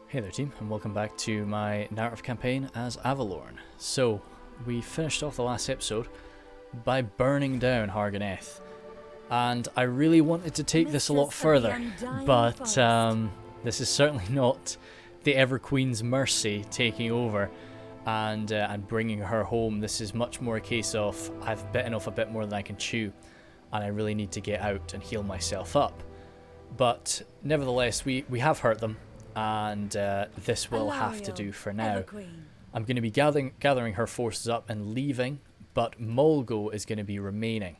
Hey there team, and welcome back to my narrative campaign as Avelorn. So, we finished off the last episode by burning down Ganeth, and I really wanted to take this a lot further, but this is certainly not the Ever-Queen's mercy taking over and bringing her home. This is much more a case of I've bitten off a bit more than I can chew, and I really need to get out and heal myself up. But nevertheless, we have hurt them. And this will have to do for now. I'm going to be gathering her forces up and leaving, but Molgo is going to be remaining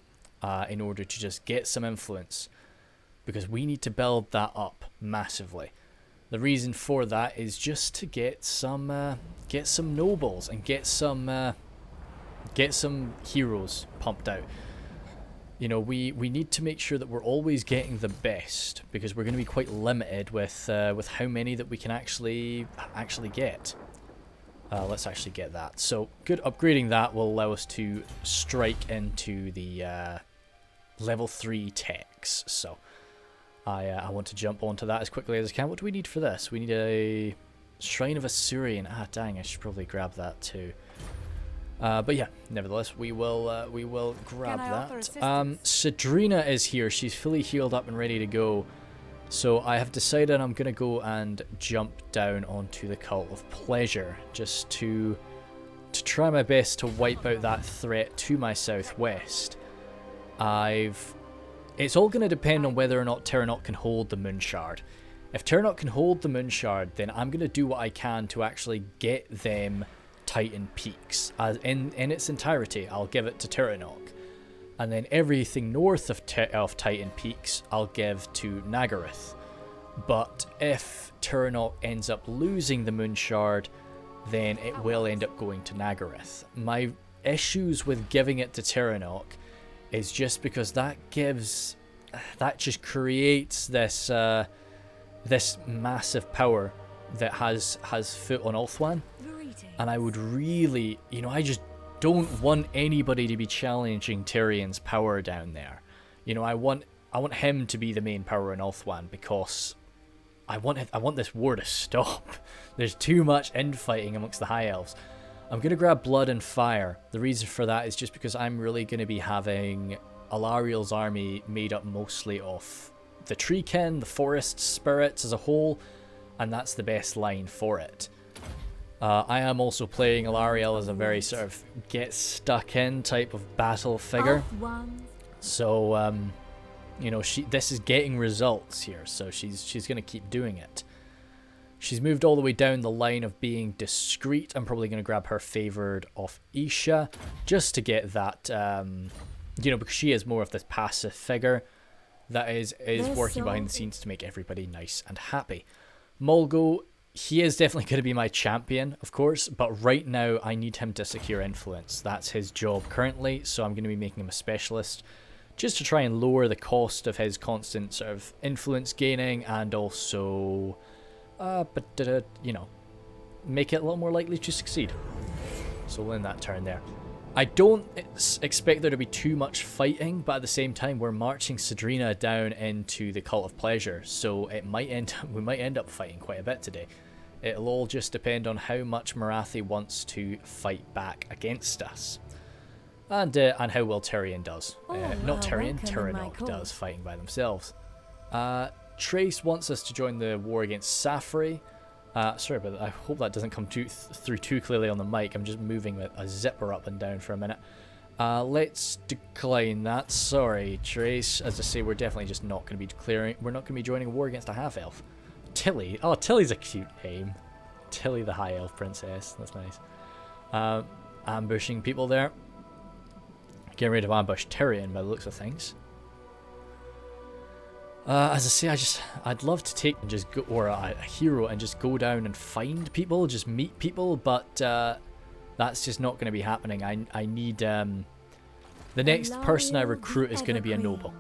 in order to just get some influence, because we need to build that up massively. The reason for that is just to get some nobles and get some heroes pumped out. You know, we need to make sure that we're always getting the best, because we're going to be quite limited with how many that we can actually get. Let's actually get that. So, good, upgrading that will allow us to strike into the level 3 techs. So, I want to jump onto that as quickly as I can. What do we need for this? We need a Shrine of Assyrian. Ah, dang, I should probably grab that too. But yeah, nevertheless, we will grab that. Sadrina is here. She's fully healed up and ready to go. So I have decided I'm gonna go and jump down onto the Cult of Pleasure, just to try my best to wipe out that threat to my southwest. It's all gonna depend on whether or not Terranok can hold the Moonshard. If Terranok can hold the Moonshard, then I'm gonna do what I can to actually get them Titan Peaks in its entirety. I'll give it to Terranok, and then everything north of Titan Peaks I'll give to Nagaroth. But if Terranok ends up losing the Moonshard, then it will end up going to Nagaroth. My issues with giving it to Terranok is just because that just creates this this massive power that has foot on Ulthuan. And I would really, you know, I just don't want anybody to be challenging Tyrion's power down there. You know, I want him to be the main power in Ulthuan, because I want this war to stop. There's too much infighting amongst the High Elves. I'm going to grab Blood and Fire. The reason for that is just because I'm really going to be having Alarielle's army made up mostly of the Treekin, the Forest Spirits as a whole, and that's the best line for it. I am also playing Alarielle as a very sort of get stuck in type of battle figure. So, you know, this is getting results here, so she's going to keep doing it. She's moved all the way down the line of being discreet. I'm probably going to grab her favored of Isha, just to get that, you know, because she is more of this passive figure that is working behind the scenes to make everybody nice and happy. Molgo, he is definitely going to be my champion, of course, but right now I need him to secure influence. That's his job currently, so I'm going to be making him a specialist, just to try and lower the cost of his constant sort of influence gaining, and also, you know, make it a little more likely to succeed. So we'll end that turn there. I don't expect there to be too much fighting, but at the same time, we're marching Sadrina down into the Cult of Pleasure, so we might end up fighting quite a bit today. It'll all just depend on how much Marathi wants to fight back against us, and how well Tyrion does. Not Tyrion, Terranok does, fighting by themselves. Trace wants us to join the war against Safri. Sorry about that. I hope that doesn't come through too clearly on the mic. I'm just moving a zipper up and down for a minute. Let's decline that. Sorry, Trace. As I say, we're definitely just not going to be declaring. We're not going to be joining a war against a half-elf. Tilly. Oh, Tilly's a cute name. Tilly the High Elf Princess. That's nice. Ambushing people there. Getting ready to ambush Tyrion by the looks of things. As I say, I'd love to take and just go, or a hero, and just go down and find people, just meet people, but that's just not going to be happening. I need the next person I recruit is going to be a noble,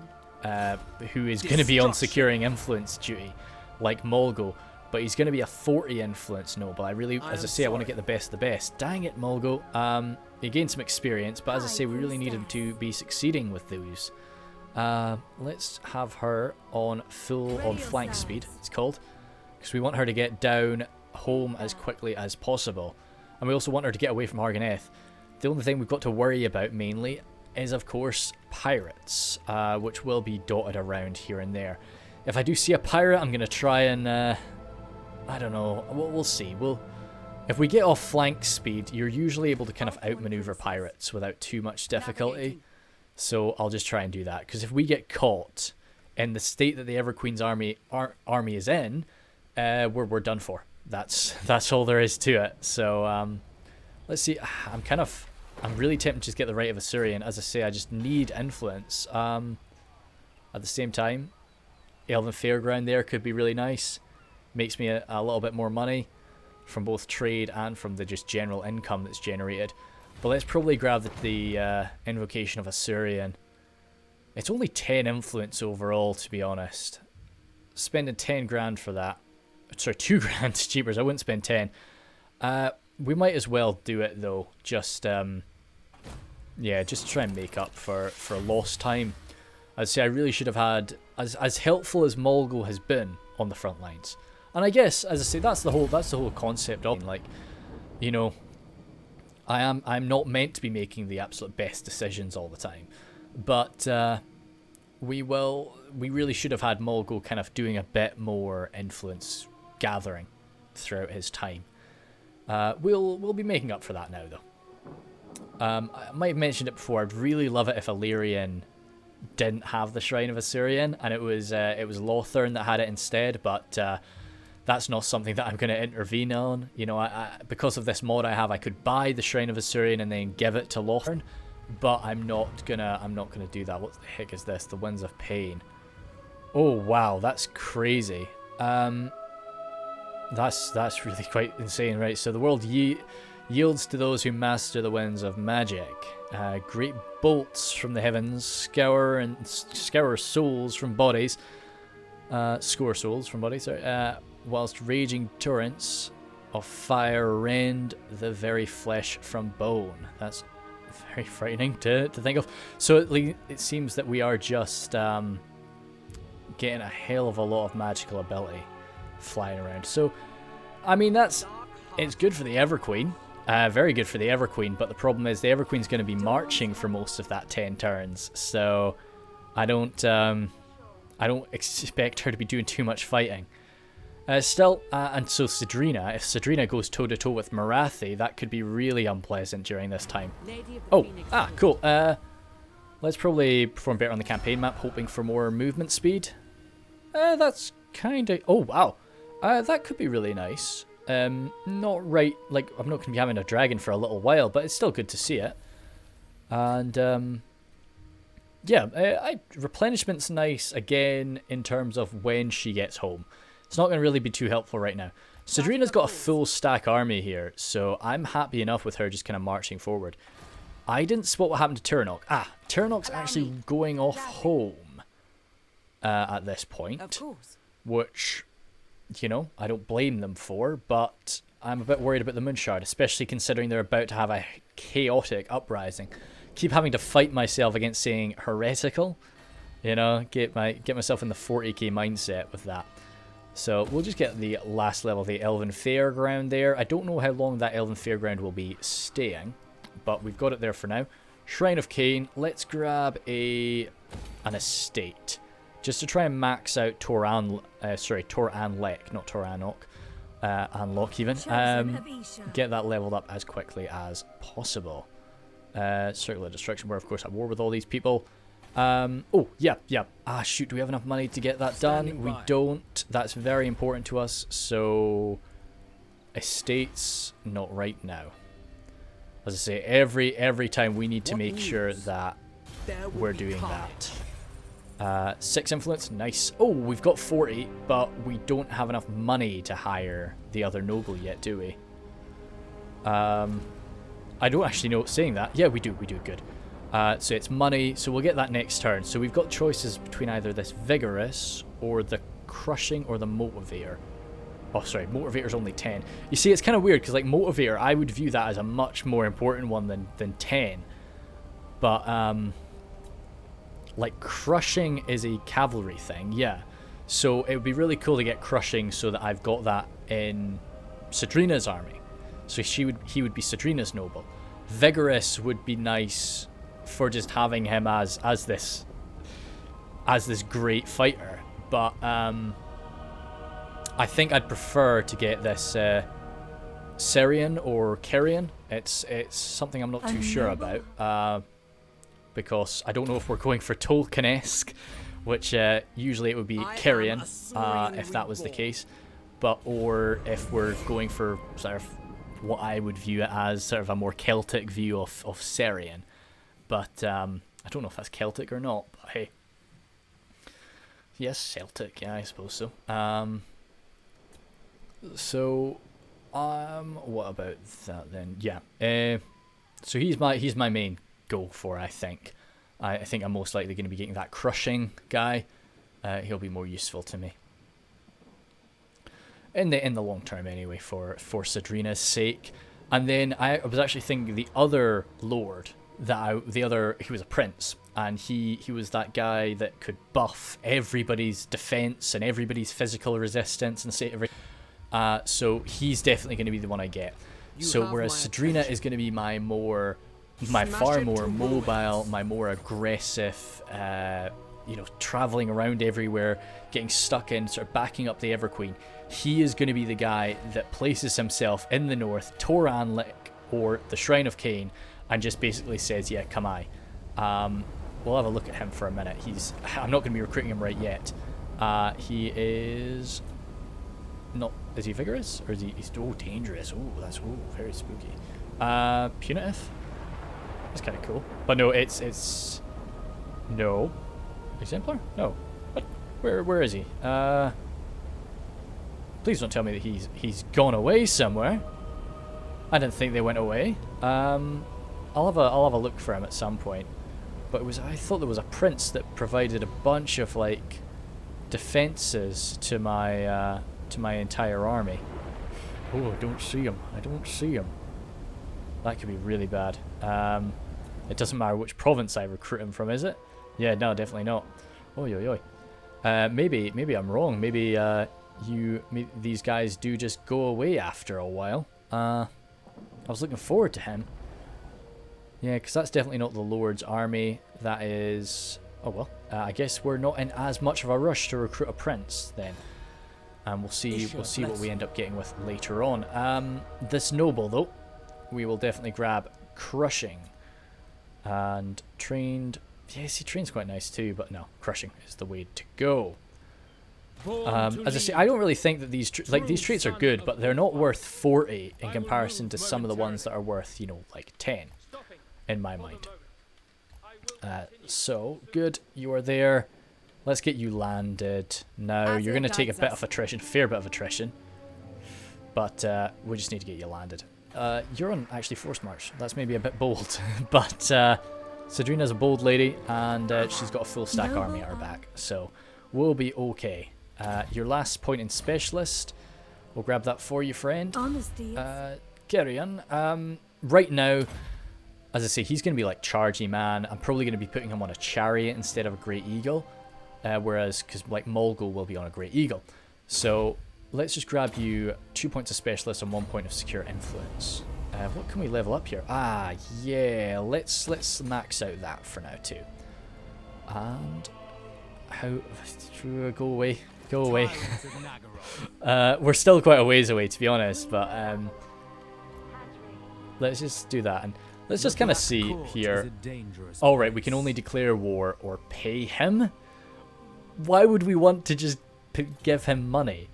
who is going to be on securing influence duty, like Molgo, but he's going to be a 40 influence noble. I really, as I say, I want to get the best of the best. Dang it, Molgo. He gained some experience, but as I say, we really need him to be succeeding with those. Let's have her on flank speed, it's called, because we want her to get down home as quickly as possible. And we also want her to get away from Ganeth. The only thing we've got to worry about mainly is, of course, pirates, which will be dotted around here and there. If I do see a pirate, I'm going to try and, I don't know, we'll see. If we get off flank speed, you're usually able to kind of outmaneuver pirates without too much difficulty. So I'll just try and do that, because if we get caught in the state that the Everqueen's army is in, we're done for. That's all there is to it. So let's see. I'm really tempted to just get the Right of Asuryan. As I say, I just need influence. At the same time, Elven Fairground there could be really nice. Makes me a little bit more money from both trade and from the just general income that's generated. But let's probably grab the Invocation of Asuryan. It's only 10 influence overall, to be honest. Spending 10 grand for that. Sorry, 2 grand, cheapers. I wouldn't spend 10. We might as well do it, though. Just to try and make up for lost time. I'd say I really should have had, as helpful as Molgo has been on the front lines. And I guess, as I say, that's the whole concept of, like, you know, I'm not meant to be making the absolute best decisions all the time, but we really should have had Molgo kind of doing a bit more influence gathering throughout his time. We'll be making up for that now, though. I might have mentioned it before. I'd really love it if Alarielle didn't have the Shrine of Asuryan, and it was Ulthuan that had it instead, but that's not something that I'm going to intervene on. You know, because of this mod I have, I could buy the Shrine of Asuryan and then give it to Ulthuan, but I'm not gonna do that. What the heck is this? The Winds of Pain. Oh wow, that's crazy. That's really quite insane, right? So the world yields to those who master the winds of magic. Great bolts from the heavens scour souls from bodies. Score souls from bodies. Sorry. Whilst raging torrents of fire rend the very flesh from bone. That's very frightening to think of. So it seems that we are just getting a hell of a lot of magical ability flying around. So, I mean, it's good for the Everqueen. Very good for the Everqueen, but the problem is the Everqueen's going to be marching for most of that 10 turns. So, I don't expect her to be doing too much fighting. And so Sidrina, if Sidrina goes toe-to-toe with Marathi, that could be really unpleasant during this time. Oh, cool. Let's probably perform better on the campaign map, hoping for more movement speed. That's kind of... Oh, wow. That could be really nice. Not right... Like, I'm not going to be having a dragon for a little while, but it's still good to see it. And, replenishment's nice, again, in terms of when she gets home. It's not going to really be too helpful right now. Sidrina's got a full stack army here, so I'm happy enough with her just kind of marching forward. I didn't spot what happened to Turnok. Turnok's actually going off home at this point, which, you know, I don't blame them for, but I'm a bit worried about the Moonshard, especially considering they're about to have a chaotic uprising. Keep having to fight myself against saying heretical, you know, get myself in the 40k mindset with that. So we'll just get the last level of the Elven Fairground there. I don't know how long that Elven Fairground will be staying, but we've got it there for now. Shrine of Cain. Let's grab an estate, just to try and max out Toranlek, not Toranok, Unlock even. Get that leveled up as quickly as possible. Circle of Destruction. We're of course at war with all these people. Shoot, do we have enough money to get that done? We don't. That's very important to us. So, estates, not right now. As I say, every time we need to make sure that we're doing that. 6 influence, nice. Oh, we've got 40, but we don't have enough money to hire the other noble yet, do we? I don't actually know saying that. Yeah, we do, good. So it's money, so we'll get that next turn. So we've got choices between either this Vigorous or the Crushing or the Motivator. Oh, sorry, Motivator's only 10. You see, it's kind of weird, because like Motivator, I would view that as a much more important one than 10. But, like, Crushing is a cavalry thing, yeah. So it would be really cool to get Crushing so that I've got that in Cedrina's army. So he would be Cedrina's noble. Vigorous would be nice for just having him as this great fighter, but I think I'd prefer to get this Syrian or Carian. It's something I'm not too sure about, because I don't know if we're going for Tolkien-esque, which usually it would be Carian, if that was the case, or if we're going for sort of what I would view it as sort of a more Celtic view of Syrian. But I don't know if that's Celtic or not, but hey. Yes, Celtic, yeah, I suppose so. What about that then? Yeah. So he's my main goal for, I think. I think I'm most likely going to be getting that crushing guy. He'll be more useful to me. In the long term anyway, for Cedrina's sake. And then I was actually thinking the other lord he was a prince, and he was that guy that could buff everybody's defense and everybody's physical resistance and say every so he's definitely going to be the one I get. So whereas Cedrina is going to be my far more mobile, my more aggressive, traveling around everywhere, getting stuck in, sort of backing up the Everqueen. He is going to be the guy that places himself in the north, Toranlik or the Shrine of Cain, and just basically says, yeah, come I. We'll have a look at him for a minute. I'm not going to be recruiting him right yet. He is not. Is he vigorous or is he's dangerous? Oh, that's very spooky. Punitive. That's kind of cool. But no, it's no exemplar. No. What? Where is he? Please don't tell me that he's gone away somewhere. I didn't think they went away. I'll have a look for him at some point. But I thought there was a prince that provided a bunch of like defenses to my entire army. Oh, I don't see him. That could be really bad. It doesn't matter which province I recruit him from, is it? Yeah, no, definitely not. Oi, oi, oi. Maybe I'm wrong. Maybe these guys do just go away after a while. I was looking forward to him. Yeah, because that's definitely not the Lord's army. That is... Oh, well. I guess we're not in as much of a rush to recruit a prince, then. And we'll see what we end up getting with later on. This noble, though, we will definitely grab crushing. And trained... Yes, he trains quite nice too, but no, crushing is the way to go. As I say, I don't really think that these traits are good, but they're not worth 40 in comparison to some of the ones that are worth, like 10 in my mind. So good, you are there. Let's get you landed. Now you're going to take a bit of attrition, fair bit of attrition, but we just need to get you landed. You're on actually forced march. That's maybe a bit bold, but Cedrina's a bold lady, and she's got a full stack army at her back, so we'll be okay. Your last point in specialist, we'll grab that for you, friend. Carry on. Right now, as I say, he's going to be like chargy man. I'm probably going to be putting him on a chariot instead of a great eagle, whereas because like Molgo will be on a great eagle. So let's just grab you 2 points of specialist and 1 point of secure influence. What can we level up here? Yeah, let's max out that for now too. And go away. We're still quite a ways away, to be honest, but let's just do that, and let's just kind of see here. All right, we can only declare war or pay him. Why would we want to just give him money?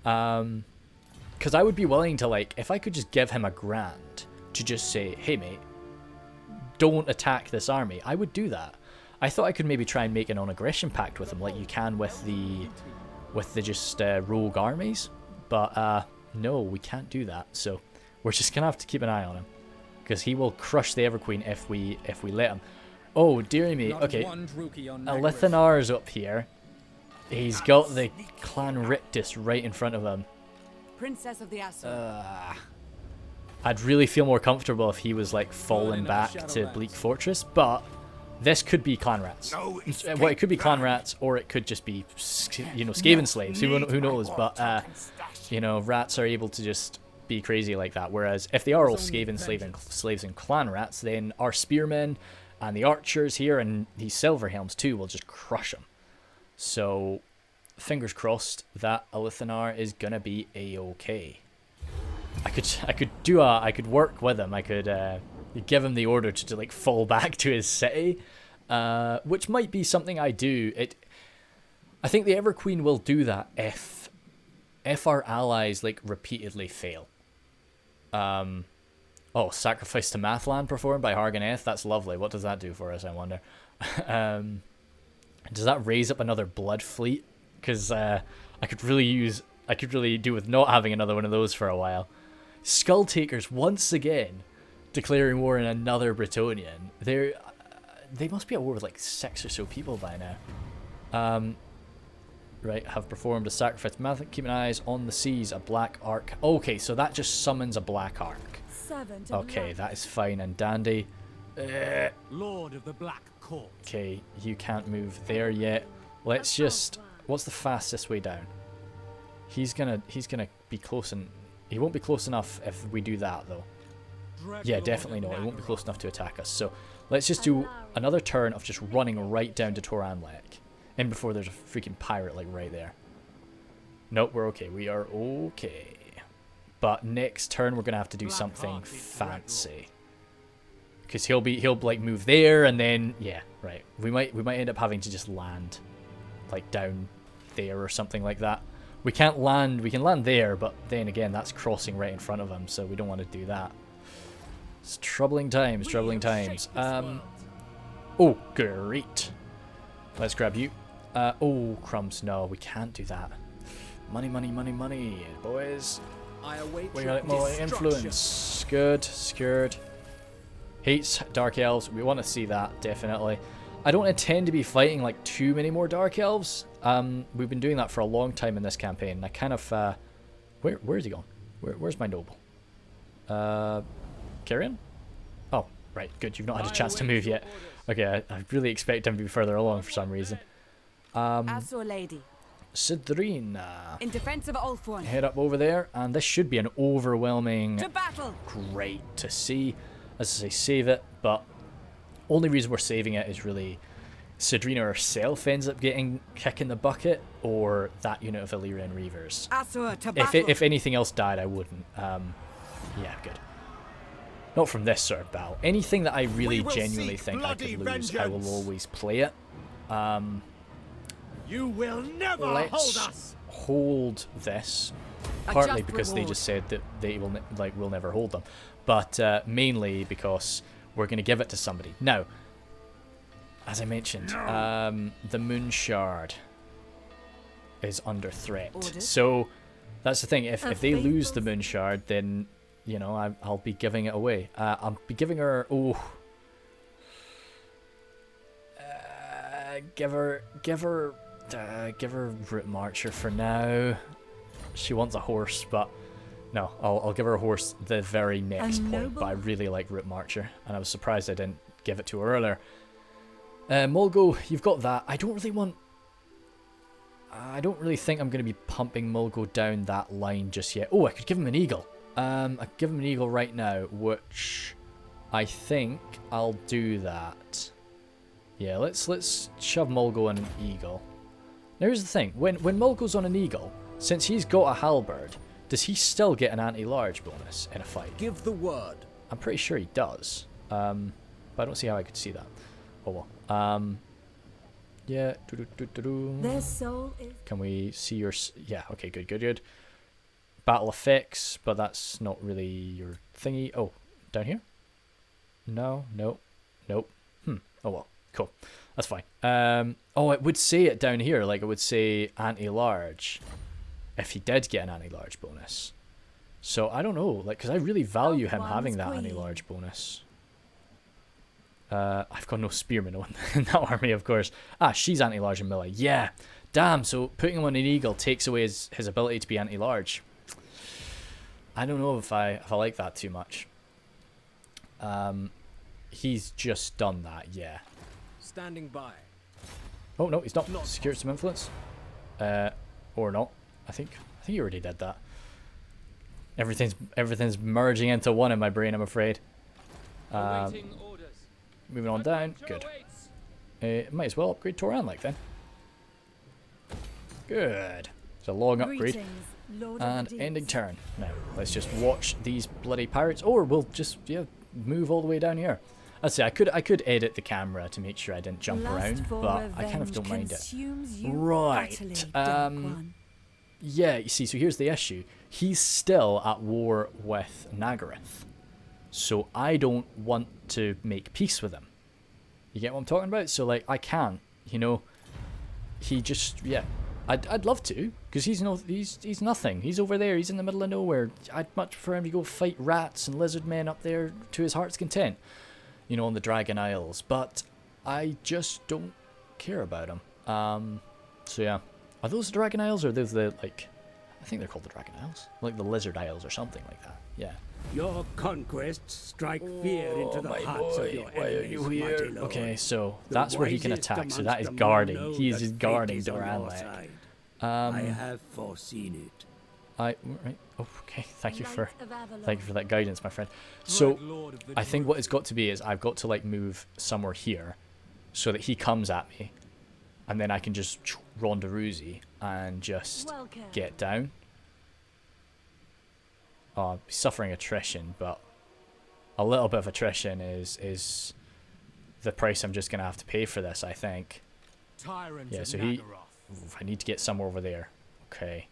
Because I would be willing to, like, if I could just give him $1,000 to just say, hey mate, don't attack this army, I would do that. I thought I could maybe try and make a non-aggression pact with him, like you can with the just rogue armies, but no, we can't do that. So we're just gonna have to keep an eye on him, because he will crush the Everqueen if we let him. Oh dearie me. Okay, Lithanar's up here. He's got the Clan Rictus right in front of him. Princess of the I'd really feel more comfortable if he was like falling back to Bleak Fortress, but this could be clan rats. Well, it could be clan rats, or it could just be, Skaven slaves. Who knows? But rats are able to just be crazy like that. Whereas if they are all slaves and clan rats, then our spearmen and the archers here and these silver helms too will just crush them. So fingers crossed that Ulthuan is gonna be a-okay. I could work with him. I could give him the order to like fall back to his city, which might be something I do. I think the Everqueen will do that if our allies like repeatedly fail. Oh, sacrifice to Mathland performed by Ganeth. That's lovely. What does that do for us, I wonder? Does that raise up another blood fleet? Because I could really do with not having another one of those for a while. Skull Takers once again declaring war in another Bretonnian. They must be at war with like 6 or so people by now. Right, have performed a sacrifice. Keeping eyes on the seas, a black arc. Okay, so that just summons a black arc. Okay, that is fine and dandy. Lord of the Black Court. Okay, you can't move there yet. Let's just. What's the fastest way down? He's gonna be close, and he won't be close enough if we do that though. Yeah, definitely not. He won't be close enough to attack us. So let's just do another turn of just running right down to Toranlek. And before there's a freaking pirate like right there. Nope, we're okay. We are okay. But next turn we're gonna have to do something fancy. Because he'll like move there and then yeah, right. We might end up having to just land like down there or something like that. We can't land, we can land there, but then again that's crossing right in front of him, so we don't want to do that. It's troubling times. Oh, great. Let's grab you. Oh, crumbs. No, we can't do that. Money, boys. We got more influence. Good. Scared. Hates Dark Elves. We want to see that, definitely. I don't intend to be fighting like too many more Dark Elves. We've been doing that for a long time in this campaign. I kind of... Where is he going? Where's my noble? Carrion? Oh, right. Good. You've not had a chance to move yet. Okay, I really expect him to be further along for some reason. Lady. Sidrina. In defense of Ulthuan. Head up over there, and this should be an overwhelming... To battle. Great to see. As I say, save it, but only reason we're saving it is really Sidrina herself ends up getting kick in the bucket, or that unit of Illyrian Reavers. If anything else died, I wouldn't. Yeah, good. Not from this sort of battle. Anything that I really genuinely think I could lose, I will always play it. You will never hold us. Hold this, partly because they just said that they will we'll never hold them, but mainly because we're going to give it to somebody. Now, as I mentioned, the Moon Shard is under threat. So that's the thing. If they lose the Moon Shard, then you know I'll be giving it away. I'll be giving her. Give her Root Marcher for now. She wants a horse, but no, I'll give her a horse the very next point. But I really like Root Marcher, and I was surprised I didn't give it to her earlier. Molgo, you've got that. I don't really think I'm going to be pumping Molgo down that line just yet. Oh, I could give him an eagle. I could give him an eagle right now, which I think I'll do that. Yeah, let's shove Molgo on an eagle. Now here's the thing, when Molgo's on an eagle, since he's got a halberd, does he still get an anti-large bonus in a fight? Give the word. I'm pretty sure he does. But I don't see how I could see that. Oh well. Yeah. Their soul is... Can we see your... Yeah, okay, good. Battle effects, but that's not really your thingy. Oh, down here? No, nope. Oh well. Cool. That's fine. Oh, it would say it down here. Like, it would say anti-large if he did get an anti-large bonus. So, I don't know. Like, because I really value him having that anti-large bonus. I've got no spearmen in that army, of course. Ah, she's anti-large and melee. Yeah. Damn, so putting him on an eagle takes away his ability to be anti-large. I don't know if I like that too much. He's just done that, yeah. Standing by. Oh no, he's not. Secured some influence. Or not. I think he already did that. Everything's merging into one in my brain, I'm afraid. Awaiting orders. Moving on down. Good. Might as well upgrade Toran like then. Good. It's a long upgrade. Greetings, Lord of And the Deeps. ending turn. Now, let's just watch these bloody pirates. Or we'll just, yeah, move all the way down here. I'd say I could edit the camera to make sure I didn't jump Lust around, for but I kind of revenge don't mind it. consumes you Right. utterly, dark one. Yeah, you see, so here's the issue. He's still at war with Nagaroth. So I don't want to make peace with him. You get what I'm talking about? So, like, I can't, you know. He just, yeah. I'd love to, because he's nothing. He's over there. He's in the middle of nowhere. I'd much prefer him to go fight rats and lizard men up there to his heart's content. You know, on the Dragon Isles. But I just don't care about him. So, yeah. Are those the Dragon Isles, or are those the, like... I think they're called the Dragon Isles. Like the Lizard Isles or something like that. Yeah. Your conquests strike fear into the hearts of your enemies, mighty lord. Okay, so The that's where he can wisest attack. So that amongst is them guarding. know He that is fate guarding is on your Doranlek. side. I have foreseen it. Right. Oh, okay. Thank you for Light of Avelorn. that guidance, my friend. So Dread Lord of the I think what it's got to be is I've got to like move somewhere here, so that he comes at me, and then I can just rondaroozy and just Welcome. get down. Oh, I'm suffering attrition, but a little bit of attrition is the price I'm just gonna have to pay for this, I think. tyrant Yeah, of so he- Nagaroth. Oof, I need to get somewhere over there. Okay.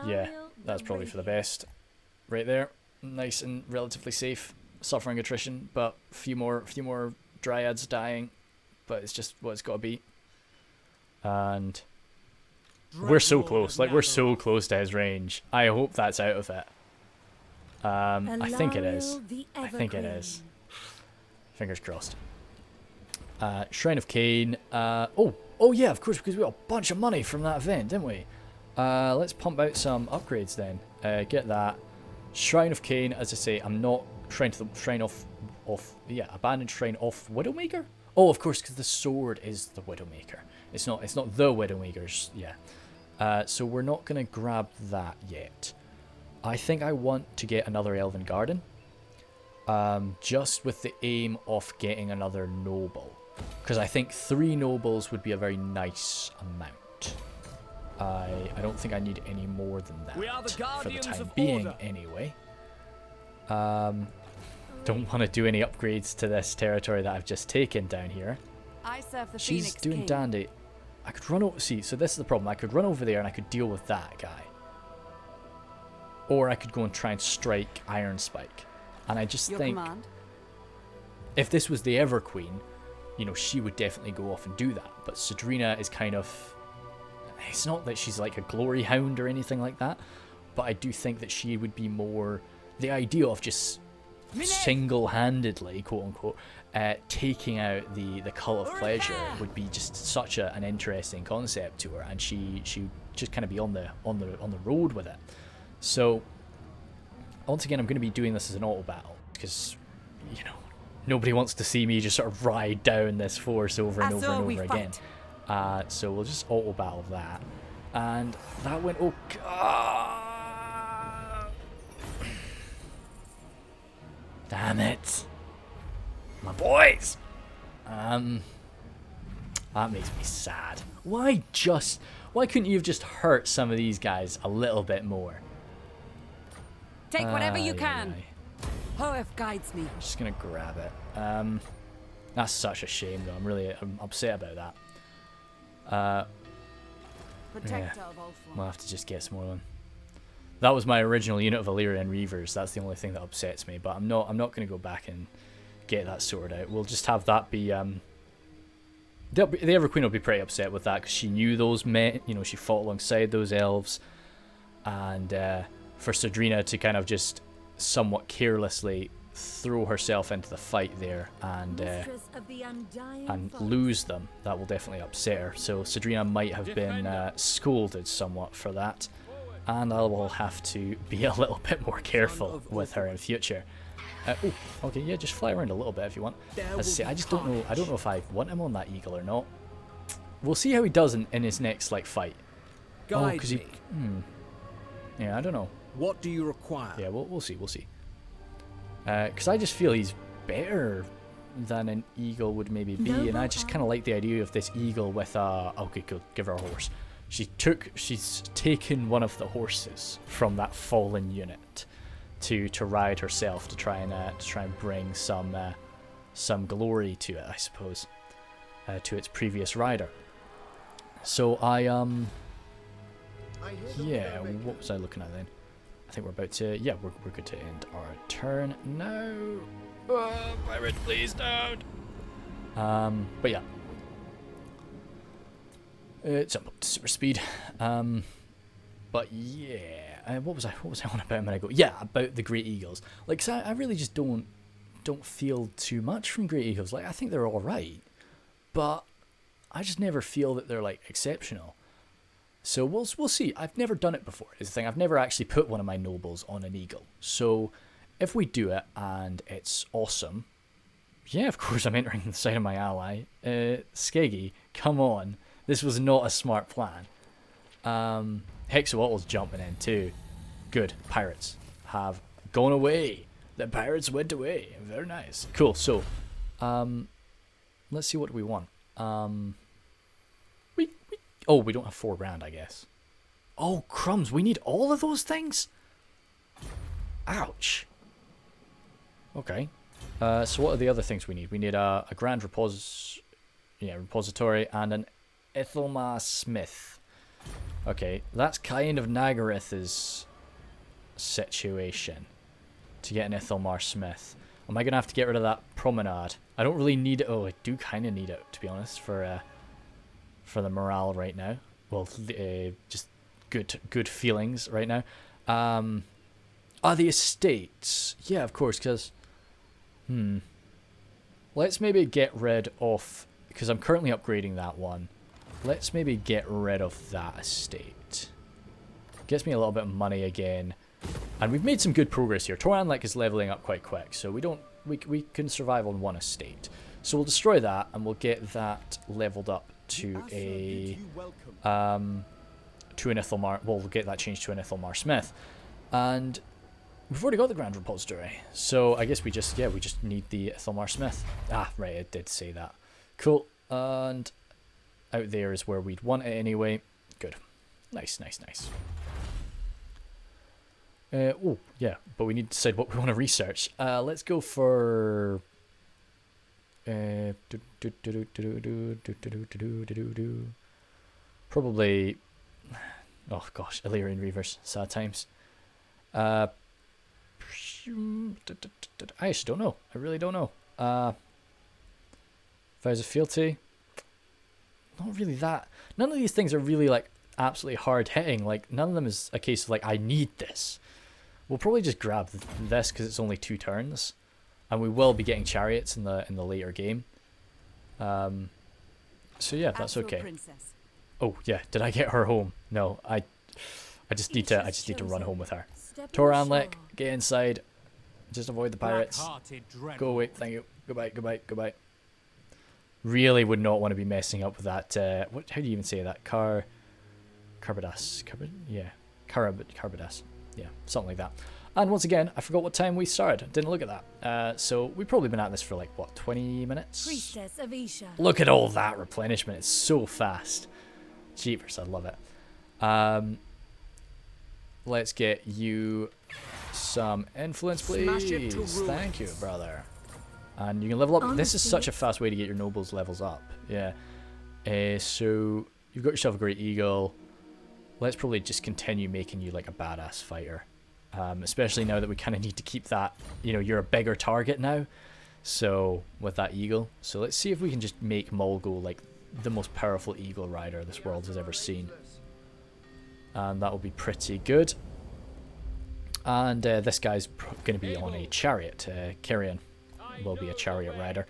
Yeah, Alarielle that's the probably for the Radiant. best. Right there, nice and relatively safe. Suffering attrition, but a few more dryads dying, but it's just what it's got to be. And we're so Dread Lord close, of like we're so Nagaroth. close to his range. I hope that's out of it. I think it is. Alarielle the I think it is. Evergreen. Fingers crossed. Shrine of Cain. Oh yeah, of course, because we got a bunch of money from that event, didn't we? Let's pump out some upgrades then. Get that. Shrine of Cain, as I say, I'm not trying to shrine off abandoned shrine off Widowmaker. Oh, of course, because the sword is the Widowmaker. It's not the Widowmaker's. Yeah. So we're not gonna grab that yet. I think I want to get another Elven Garden. Just with the aim of getting another noble, because I think 3 nobles would be a very nice amount. I don't think I need any more than that We are the for the guardians time of being, order. anyway. Don't want to do any upgrades to this territory that I've just taken down here. I serve the She's Phoenix doing King. dandy. I could run over. See, so this is the problem. I could run over there and I could deal with that guy, or I could go and try and strike Iron Spike. And I just Your think command. if this was the Ever Queen, you know, she would definitely go off and do that. But Sadrina is kind of... It's not that she's like a glory hound or anything like that, but I do think that she would be more... The idea of just single-handedly, quote-unquote, taking out the Cult of Pleasure would be just such an interesting concept to her, and she just kind of be on the road with it. So, once again, I'm going to be doing this as an auto battle, because, you know, nobody wants to see me just sort of ride down this force over and over and over again. So we'll just auto battle that. And that went... Oh, God. Damn it. My boys. That makes me sad. Why couldn't you have just hurt some of these guys a little bit more? Take whatever you Aye, can. aye. Hoef guides me. I'm just gonna grab it. That's such a shame though. I'm upset about that. Protector of Ulthuan. We'll have to just get some more of them. That was my original unit of Illyrian Reavers. That's the only thing that upsets me. But I'm not gonna go back and get that sorted out. We'll just have that be. The Ever Queen will be pretty upset with that because she knew those men. You know, she fought alongside those elves, and for Sadrina to kind of just somewhat carelessly throw herself into the fight there and Mistress of the Undying Forest. lose them, that will definitely upset her. So Sadrina might have been scolded somewhat for that, and I will have to be a little bit more careful with her in future. Oh, okay, yeah, just fly around a little bit if you want. As I say, I just don't know. I don't know if I want him on that eagle or not. We'll see how he does in his next like fight. Guide because me. Yeah, I don't know. What do you require? Yeah, we'll see. We'll see. Because I just feel he's better than an eagle would maybe be, and I just kind of like the idea of this eagle with a... Okay, cool. Give her a horse. She's taken one of the horses from that fallen unit to ride herself to try and bring some glory to it, I suppose, to its previous rider. So yeah, what was I looking at then? I think we're about to, yeah, we're good to end our turn now. Pirate, please don't. But yeah, jump up to super speed. But yeah, what was I on about a minute ago? Yeah, about the Great Eagles. Like, 'cause I really just don't feel too much from Great Eagles. Like, I think they're all right, but I just never feel that they're like exceptional. So we'll see. I've never done it before, is the thing. I've never actually put one of my nobles on an eagle. So if we do it and it's awesome, yeah, of course I'm entering the side of my ally. Skeggy, come on. This was not a smart plan. Hexawattl's jumping in too. Good. Pirates have gone away. The pirates went away. Very nice. Cool. So, let's see what we want. We don't have 4 grand, I guess. Oh, crumbs. We need all of those things? Ouch. Okay. So what are the other things we need? We need a grand repository and an Ithelmar Smith. Okay, that's kind of Nagareth's situation to get an Ithelmar Smith. Am I going to have to get rid of that promenade? I don't really need it. Oh, I do kind of need it, to be honest, for the morale right now. Well, just good feelings right now. The estates. Yeah, of course, because... Let's maybe get rid of... Because I'm currently upgrading that one. Let's maybe get rid of that estate. Gets me a little bit of money again. And we've made some good progress here. Toranlek is leveling up quite quick, so we can survive on one estate. So we'll destroy that, and we'll get that leveled up to an Ithelmar. Well, we'll get that changed to an Ithelmar Smith. And we've already got the Grand Repository. So I guess we just need the Ithelmar Smith. Ah, right, it did say that. Cool. And out there is where we'd want it anyway. Good. Nice. Oh, yeah, but we need to decide what we want to research. Let's go for... Probably... Oh, gosh, Illyrian Reavers. Sad times. I actually don't know. I really don't know. Vows of Fealty. Not really that. None of these things are really, like, absolutely hard hitting. Like, none of them is a case of, like, I need this. We'll probably just grab this because it's only 2 turns. And we will be getting chariots in the later game. So yeah, that's okay. Oh yeah, did I get her home? No, I just need to run home with her. Toranlek, get inside. Just avoid the pirates. Go away, thank you. Goodbye. Really would not want to be messing up with that. How do you even say that? Carbadas. Carbadas. Yeah, something like that. And once again, I forgot what time we started. Didn't look at that. So we've probably been at this for like, what, 20 minutes? Priestess of Isha. Look at all that replenishment. It's so fast. Jeepers, I love it. Let's get you some influence, please. Thank you, brother. And you can level up. This is such a fast way to get your nobles levels up. Yeah. So you've got yourself a great eagle. Let's probably just continue making you like a badass fighter. Especially now that we kind of need to keep that, you're a bigger target now. So, with that eagle. So let's see if we can just make Molgo like the most powerful eagle rider this world has ever seen. And that will be pretty good. And this guy's going to be on a chariot. Carrion will be a chariot rider.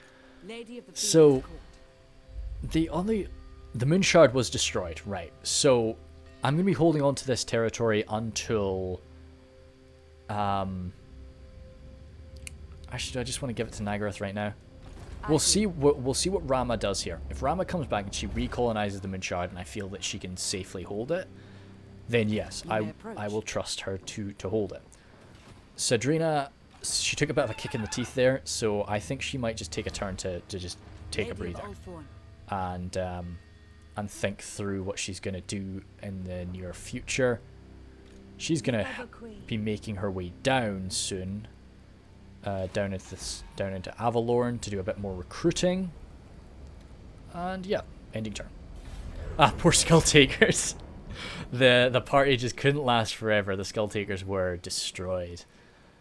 So, the Moonshard was destroyed, right. So, I'm going to be holding on to this territory until... Actually, I just want to give it to Nagareth right now. We'll see what Rama does here. If Rama comes back and she recolonizes the Moonshard and I feel that she can safely hold it, then yes, I will trust her to hold it. Cedrina, she took a bit of a kick in the teeth there, so I think she might just take a turn to just take a breather and think through what she's going to do in the near future. She's going to be making her way down soon, down into Avelorn to do a bit more recruiting. And yeah, ending turn. Ah, poor Skull Takers. The party just couldn't last forever. The Skull Takers were destroyed.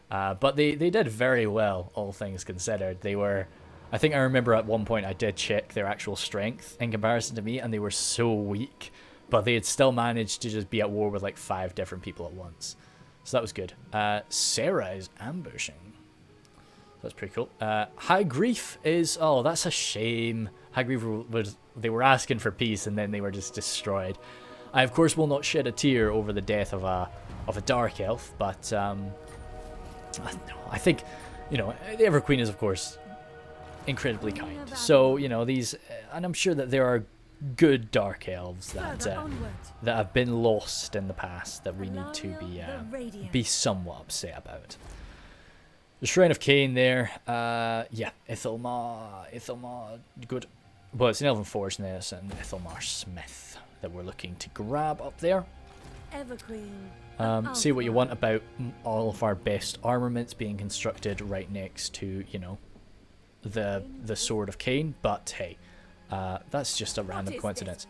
But they did very well, all things considered. They were, I think I remember at one point I did check their actual strength in comparison to me, and they were so weak. But they had still managed to just be at war with like 5 different people at once. So that was good. Sarah is ambushing. That's pretty cool. High Grief is... Oh, that's a shame. High Grief was... They were asking for peace and then they were just destroyed. I, of course, will not shed a tear over the death of a Dark Elf, but... I think, you know, the Everqueen is, of course, incredibly kind. So, you know, these... And I'm sure that there are good Dark Elves that have been lost in the past that we need to be somewhat upset about. The Shrine of Cain there, yeah, Ithelmar, good. Well, it's an Elven Forge and it's an Ithelmar Smith that we're looking to grab up there. Say what you want about all of our best armaments being constructed right next to, you know, the Sword of Cain, but hey, that's just a random coincidence.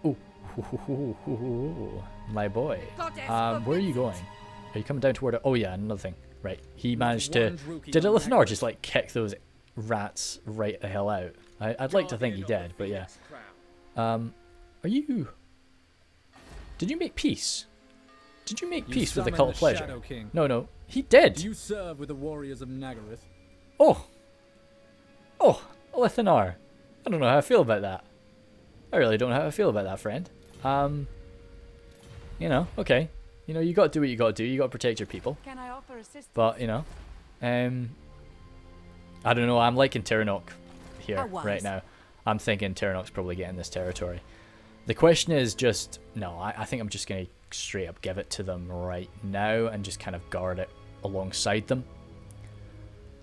Oh, my boy. Where are you going? Are you coming down toward it? Oh yeah, another thing. Right, he managed to... Did Ulthuan just like kick those rats right the hell out? I'd like to think he did, but yeah. Are you... Did you make peace? Did you make peace with the Cult of Pleasure? No, he did. You serve with the warriors of Nagaroth. Oh, Ulthuan. I don't know how I feel about that. I really don't know how I feel about that, friend. You know, okay. You know, you got to do what you got to do. You got to protect your people. Can I offer assistance? But, you know, I don't know. I'm liking Terranok here right now. I'm thinking Terranok's probably getting this territory. The question is just, no, I think I'm just going to straight up give it to them right now and just kind of guard it alongside them.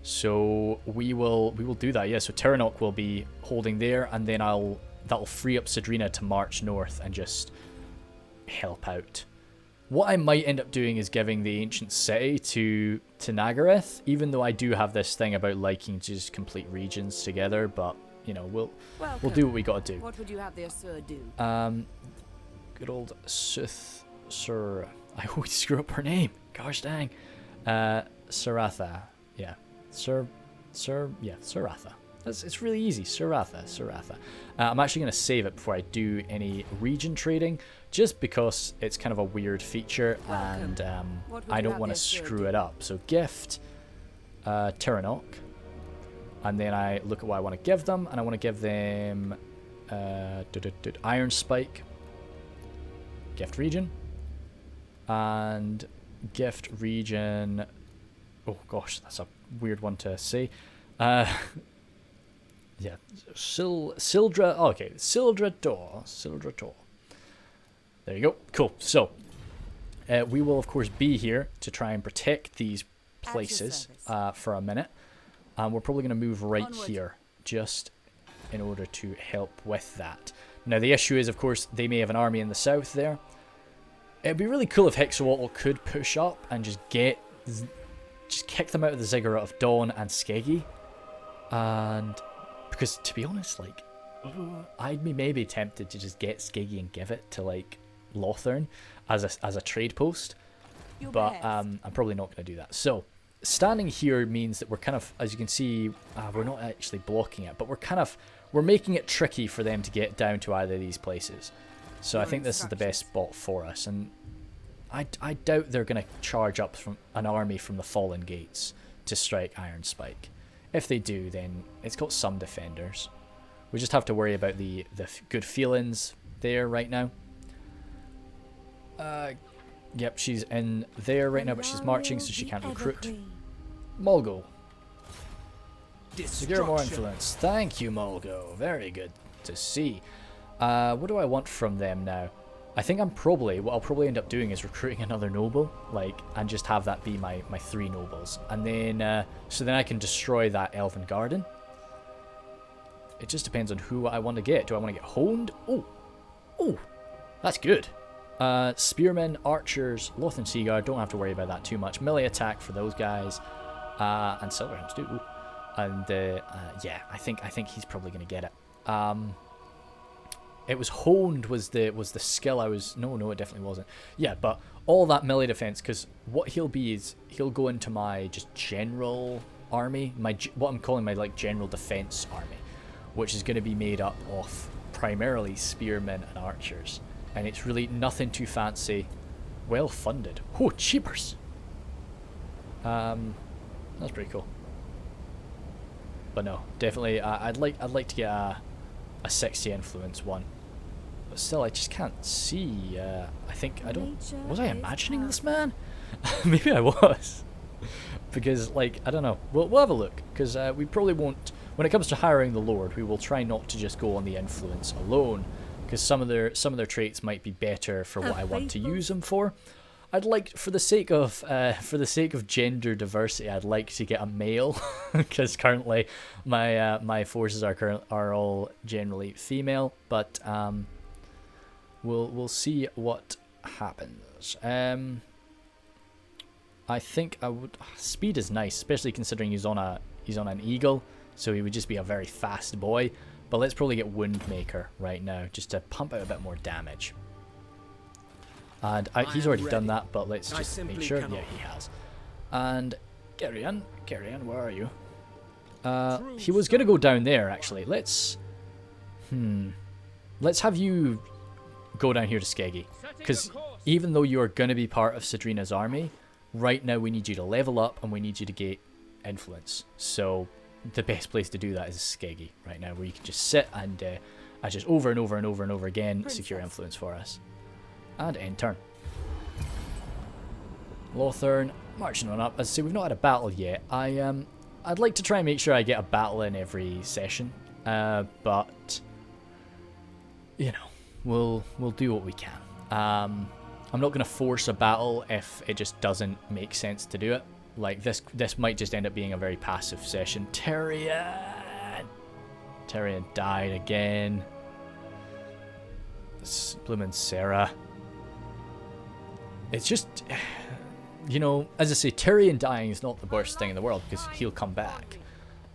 So we will do that. Yeah, so Terranok will be holding there, and then that'll free up Cedrina to march north and just help out. What I might end up doing is giving the ancient city to Nagaroth, even though I do have this thing about liking to just complete regions together, but you know, we'll do what we got to do. What would you have the Asur do? Good old Sir, I always screw up her name. Gosh dang. Saratha. Yeah. Saratha. It's really easy. Saratha. I'm actually going to save it before I do any region trading, just because it's kind of a weird feature, and I don't want to screw it up. So gift Terranok, and then I look at what I want to give them, and I want to give them Iron Spike, gift region, and gift region. Oh gosh, that's a weird one to say. Yeah, Sildra. Oh, okay, Sildra Tor. There you go. Cool. So we will of course be here to try and protect these places for a minute. We're probably going to move right here just in order to help with that. Now the issue is, of course, they may have an army in the south there. It'd be really cool if Hexawatl could push up and just kick them out of the Ziggurat of Dawn and Skeggy. And because to be honest, like, I'd be maybe tempted to just get Skeggy and give it to like Lothern as a trade post, but I'm probably not going to do that. So standing here means that we're kind of, as you can see, we're not actually blocking it, but we're making it tricky for them to get down to either of these places. So I think this is the best spot for us, and I doubt they're going to charge up from an army from the Fallen Gates to strike Iron Spike. If they do, then it's got some defenders. We just have to worry about the good feelings there right now. Yep, she's in there right now, but she's marching, so she can't recruit. Molgo. Secure more influence. Thank you, Molgo. Very good to see. What do I want from them now? I think what I'll probably end up doing is recruiting another noble, like, and just have that be my 3 nobles. And then, so then I can destroy that elven garden. It just depends on who I want to get. Do I want to get honed? Oh, that's good. Spearmen, archers, Lothern Seaguard, don't have to worry about that too much. Melee attack for those guys. And Silverhounds too. Ooh. And, yeah, I think he's probably going to get it. It was honed was the skill I was... No, it definitely wasn't. Yeah, but all that melee defense, because what he'll be is he'll go into my just general army, what I'm calling my like general defense army, which is going to be made up of primarily spearmen and archers. And it's really nothing too fancy, well funded. Oh, cheapers! That's pretty cool. But no, definitely, I'd like to get a 60 influence one. But still, I just can't see. Was I imagining this man? Maybe I was. Because, like, I don't know. We'll have a look. Because we probably won't... When it comes to hiring the Lord, we will try not to just go on the influence alone. Because some of their traits might be better for what I want to use them for. I'd like, for the sake of gender diversity, I'd like to get a male. Because currently, my forces are all generally female. But we'll see what happens. I think I would. Speed is nice, especially considering he's on an eagle, so he would just be a very fast boy. But let's probably get Woundmaker right now, just to pump out a bit more damage. And he's already done that, but let's just make sure. Yeah, he has. And Carrion, where are you? He was gonna go down there actually. Let's have you go down here to Skeggy, because even though you are gonna be part of Sidrina's army, right now we need you to level up and we need you to get influence. So the best place to do that is Skeggy right now, where you can just sit and just over and over and over and over again secure influence for us. And end turn. Lothern marching on up. As I say, we've not had a battle yet. I'd like to try and make sure I get a battle in every session, but you know, we'll do what we can. I'm not going to force a battle if it just doesn't make sense to do it. Like this might just end up being a very passive session. Tyrion died again. Bloomin' Sarah. It's just, you know, as I say, Tyrion dying is not the worst thing in the world, because he'll come back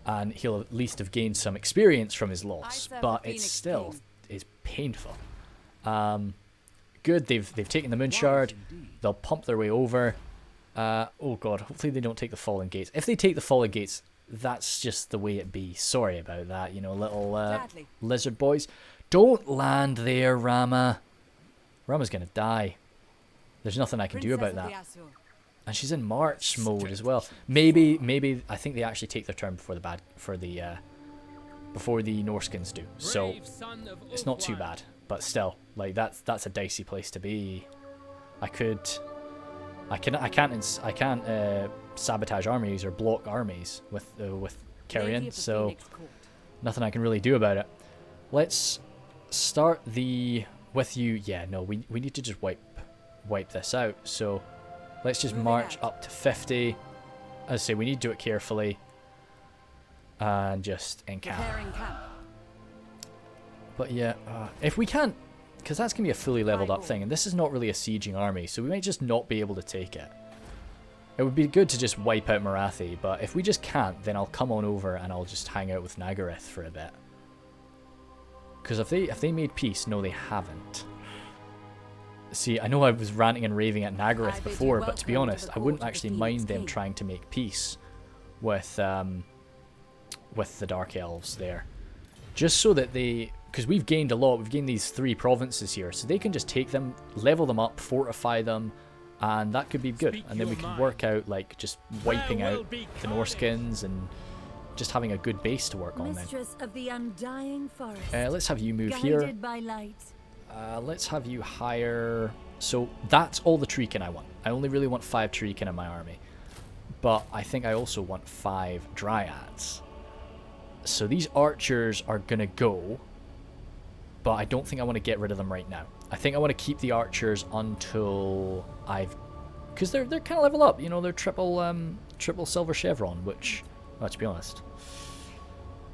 and he'll at least have gained some experience from his loss, but it still is painful. Good, they've taken the Moonshard. They'll pump their way over. Oh god, hopefully they don't take the Fallen Gates. If they take the Fallen Gates, that's just the way it be. Sorry about that, you know, little lizard boys. Don't land there, Rama. Rama's gonna die. There's nothing I can do about that. And she's in March mode as well. Maybe I think they actually take their turn before the Norskins do. So it's not too bad. But still, like that's a dicey place to be. I can't sabotage armies or block armies with Carrion, so nothing I can really do about it. Let's start with you. Yeah, no, we need to just wipe this out. So let's just march up to 50. As I say, we need to do it carefully and just encamp. But yeah, if we can't, because that's going to be a fully leveled up thing, and this is not really a sieging army, so we might just not be able to take it. It would be good to just wipe out Marathi, but if we just can't, then I'll come on over and I'll just hang out with Nagaryth for a bit. Because if they made peace, no, they haven't. See, I know I was ranting and raving at Nagaryth before, but to be honest, I wouldn't actually mind them trying to make peace with the Dark Elves there. Just so that they... Because we've gained a lot. We've gained these 3 provinces here. So they can just take them, level them up, fortify them, and that could be good. And then we can work out, like, just wiping out the Norskins and just having a good base to work on then. Of the undying forest, let's have you move here. by light. Let's have you hire... So that's all the Treekin I want. I only really want 5 Treekin in my army. But I think I also want 5 Dryads. So these archers are going to go... But I don't think I want to get rid of them right now. I think I want to keep the archers until because they're kind of level up. You know, they're triple silver chevron, which, well, to be honest,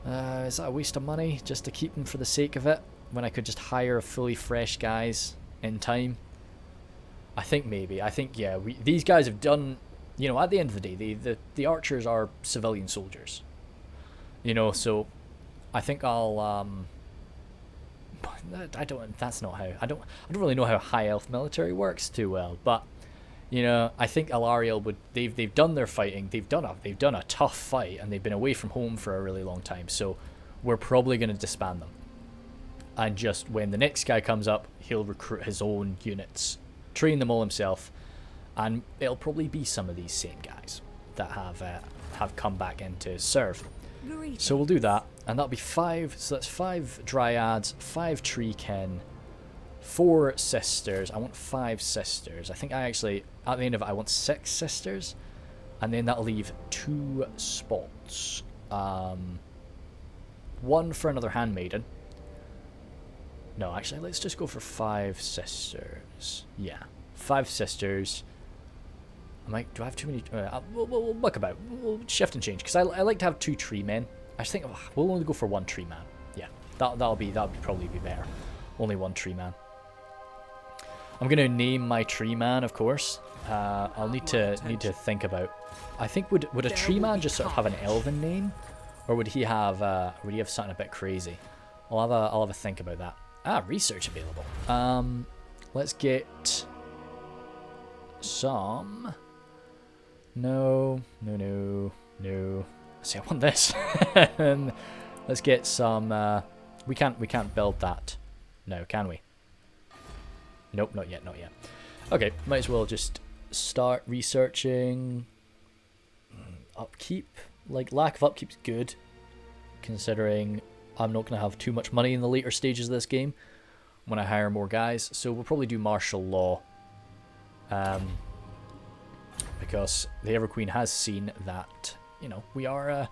is that a waste of money just to keep them for the sake of it when I could just hire fully fresh guys in time? I think maybe. I think, yeah, these guys have done, you know, at the end of the day, the archers are civilian soldiers. You know, so I think I'll, I don't really know how high elf military works too well, but, you know, I think Alarielle would, they've done their fighting, they've done a tough fight, and they've been away from home for a really long time, so we're probably going to disband them. And just when the next guy comes up, he'll recruit his own units, train them all himself, and it'll probably be some of these same guys that have come back in to serve. So we'll do that, and that'll be 5. So that's 5 dryads, 5 treekin, 4 sisters. I want 5 sisters. I think I actually, at the end of it, I want 6 sisters, and then that'll leave 2 spots. 1 for another handmaiden. No, actually, let's just go for 5 sisters. Yeah, 5 sisters. Do I have too many? We'll look about. We'll shift and change, because I like to have 2 tree men. I just think we'll only go for 1 tree man. Yeah, that'll probably be better. Only 1 tree man. I'm gonna name my tree man, of course. I'll need to think about. I think would a tree man just sort of have an elven name, or would he have something a bit crazy? I'll have a think about that. Research available. Let's get some. No. See, I want this. Let's get some. We can't build that. No, can we? Nope, not yet. Okay, might as well just start researching. Upkeep, like lack of upkeep's good, considering I'm not going to have too much money in the later stages of this game when I hire more guys. So we'll probably do martial law. Because the Everqueen has seen that, you know, we are,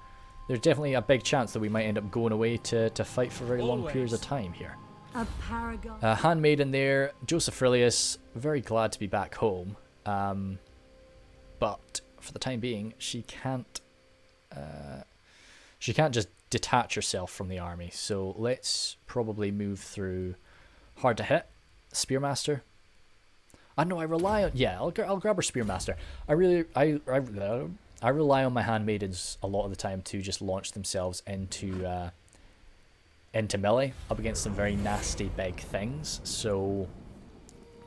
there's definitely a big chance that we might end up going away to fight for very long periods of time here. A paragon. Handmaiden there, Joseph Aurelius, very glad to be back home. But for the time being, she can't just detach herself from the army. So let's probably move through hard to hit, Spearmaster. I know I rely on, yeah, I'll grab her Spearmaster. I rely on my handmaidens a lot of the time to just launch themselves into melee up against some very nasty big things. So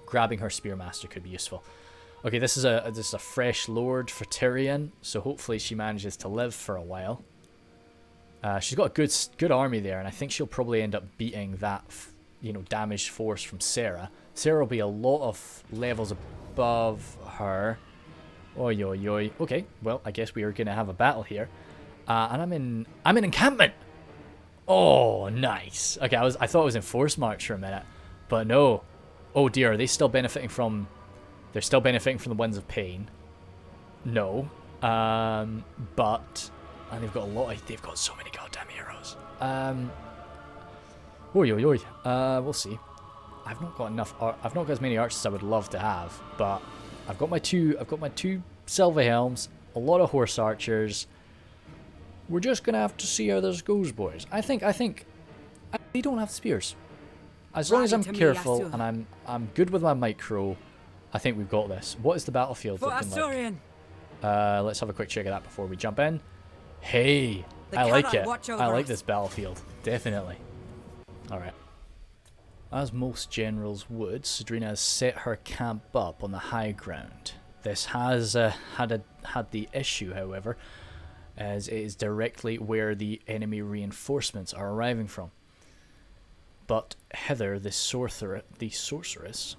grabbing her Spearmaster could be useful. Okay, this is a fresh lord for Tyrion, so hopefully she manages to live for a while. She's got a good army there, and I think she'll probably end up beating that, damaged force from Sarah. Sarah will be a lot of levels above her. Oi, oi, oi. Okay, well, I guess we are going to have a battle here. And I'm in encampment. Oh, nice. Okay, I thought it was in force march for a minute, but no. Oh dear, are they still benefiting from? They're still benefiting from the winds of pain. No. But and they've got so many goddamn heroes. Oi, oi, oi. We'll see. I've not got as many archers as I would love to have, but I've got my two silver helms, a lot of horse archers. We're just gonna have to see how this goes, boys. I think they don't have spears. As long as I'm careful and I'm good with my micro, I think we've got this. What is the battlefield looking like? Let's have a quick check of that before we jump in. Hey, I like it. I like this battlefield, definitely. All right. As most generals would, Cedrina has set her camp up on the high ground. This has had the issue, however, as it is directly where the enemy reinforcements are arriving from. But Heather, the sorceress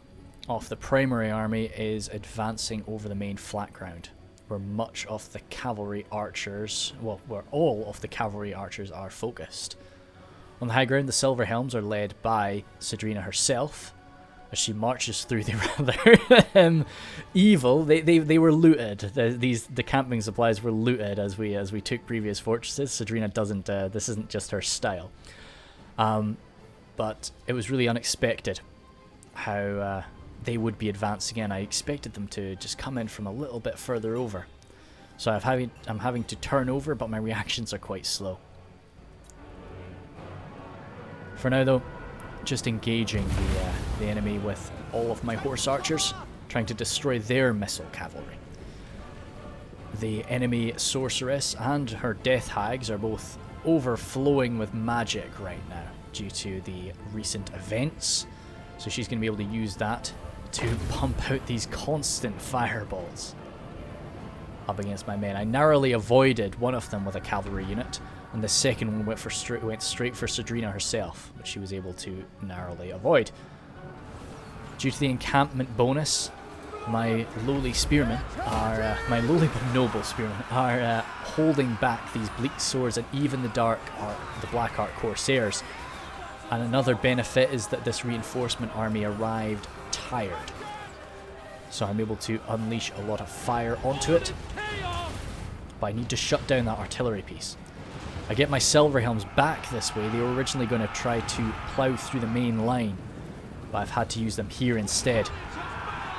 of the primary army, is advancing over the main flat ground, where much of the cavalry archers, where all of the cavalry archers are focused. On the high ground, the Silver Helms are led by Cedrina herself, as she marches through the rather evil. They were looted. The camping supplies were looted as we took previous fortresses. Cedrina doesn't. This isn't just her style. But it was really unexpected how they would be advancing in. I expected them to just come in from a little bit further over. So I'm having to turn over, but my reactions are quite slow. For now though, just engaging the enemy with all of my horse archers, trying to destroy their missile cavalry. The enemy sorceress and her death hags are both overflowing with magic right now due to the recent events. So she's going to be able to use that to pump out these constant fireballs up against my men. I narrowly avoided one of them with a cavalry unit, and the second one went straight for Cedrina herself, which she was able to narrowly avoid. Due to the encampment bonus, my lowly spearmen are, my lowly but noble spearmen are holding back these bleak swords and even the Black Art Corsairs. And another benefit is that this reinforcement army arrived tired. So I'm able to unleash a lot of fire onto it. But I need to shut down that artillery piece. I get my Silverhelms back this way. They were originally going to try to plough through the main line, but I've had to use them here instead.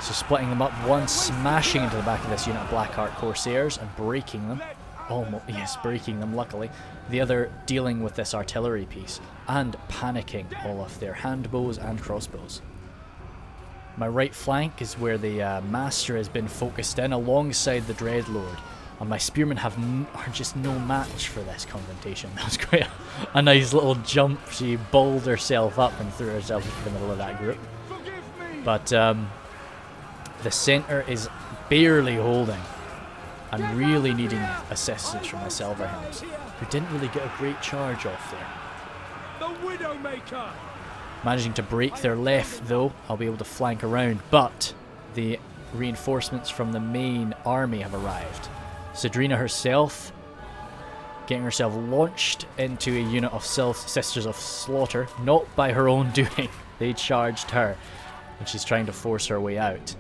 So splitting them up, one smashing into the back of this unit of Black Art Corsairs and breaking them. Almost, yes, breaking them luckily. The other dealing with this artillery piece and panicking all of their handbows and crossbows. My right flank is where the Master has been focused in alongside the Dreadlord. And my spearmen are just no match for this confrontation. That was quite a nice little jump. She balled herself up and threw herself into the middle of that group. But the centre is barely holding. I'm really needing assistance from my Silverhelms, who didn't really get a great charge off there. The Widowmaker! Managing to break their left though, I'll be able to flank around, but the reinforcements from the main army have arrived. Cedrina herself, getting herself launched into a unit of Sisters of Slaughter, not by her own doing. They charged her, and she's trying to force her way out.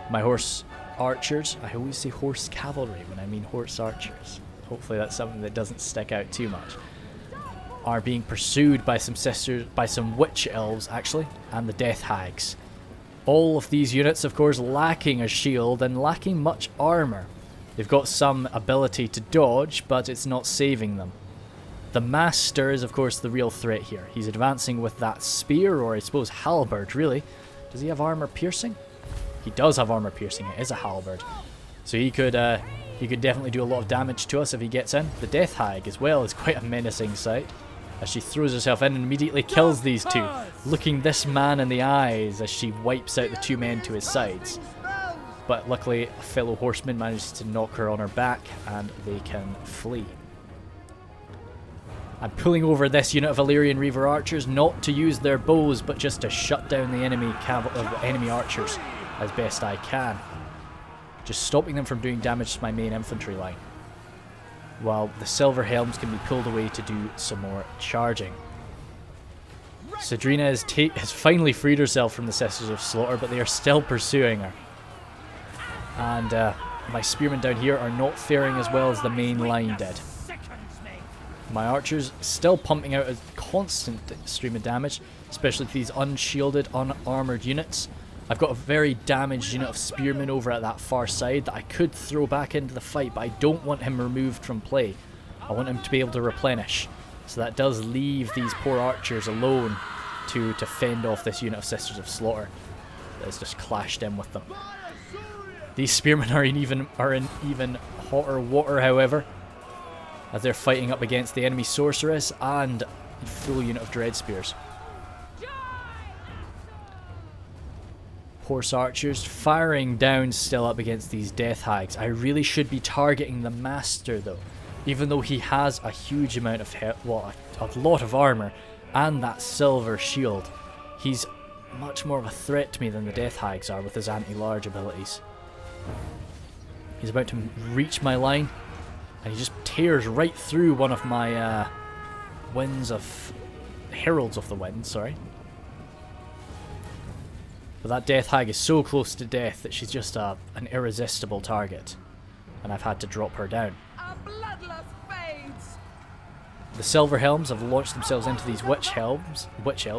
My horse archers, I always say horse cavalry when I mean horse archers. Hopefully that's something that doesn't stick out too much. Are being pursued by some witch elves actually, and the death hags. All of these units, of course, lacking a shield and lacking much armor. They've got some ability to dodge, but it's not saving them. The Master is, of course, the real threat here. He's advancing with that spear, or I suppose halberd, really. Does he have armor piercing? He does have armor piercing. It is a halberd. So he could definitely do a lot of damage to us if he gets in. The death hag, as well, is quite a menacing sight, as she throws herself in and immediately kills these two, looking this man in the eyes as she wipes out the two men to his sides. But luckily, a fellow horseman manages to knock her on her back, and they can flee. I'm pulling over this unit of Illyrian Reaver archers, not to use their bows, but just to shut down the enemy archers as best I can. Just stopping them from doing damage to my main infantry line, while the Silverhelms can be pulled away to do some more charging. Cedrina has finally freed herself from the Sisters of Slaughter, but they are still pursuing her. And my spearmen down here are not faring as well as the main line did. My archers still pumping out a constant stream of damage, especially to these unshielded, unarmoured units. I've got a very damaged unit of spearmen over at that far side that I could throw back into the fight, but I don't want him removed from play. I want him to be able to replenish. So that does leave these poor archers alone to fend off this unit of Sisters of Slaughter that has just clashed in with them. These spearmen are in even hotter water, however, as they're fighting up against the enemy sorceress and a full unit of dread spears. Horse archers firing down still up against these death hags. I really should be targeting the Master though, even though he has a huge amount of a lot of armor and that silver shield. He's much more of a threat to me than the death hags are with his anti-large abilities. He's about to reach my line, and he just tears right through one of my heralds of the wind, sorry. But that death hag is so close to death that she's just an irresistible target, and I've had to drop her down. Our bloodlust fades. The Silver Helms have launched themselves into these witch elves,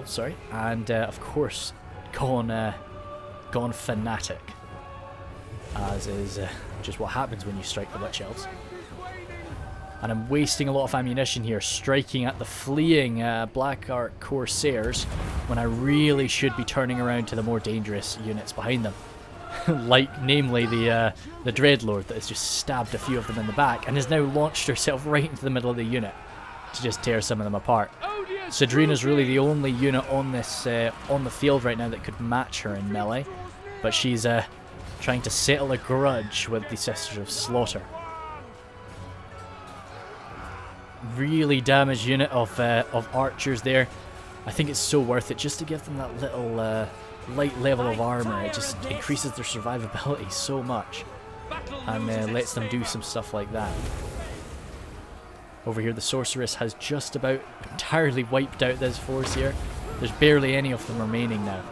sorry, and of course gone fanatic, as is just what happens when you strike the witch elves. And I'm wasting a lot of ammunition here, striking at the fleeing Black Ark Corsairs when I really should be turning around to the more dangerous units behind them. Like, namely, the Dreadlord that has just stabbed a few of them in the back and has now launched herself right into the middle of the unit to just tear some of them apart. Sidrina's really the only unit on this on the field right now that could match her in melee, but she's trying to settle a grudge with the Sisters of Slaughter. Really damaged unit of archers there. I think it's so worth it just to give them that little light level of armor. It just increases their survivability so much and lets them do some stuff like that. Over here the Sorceress has just about entirely wiped out this force here. There's barely any of them remaining now.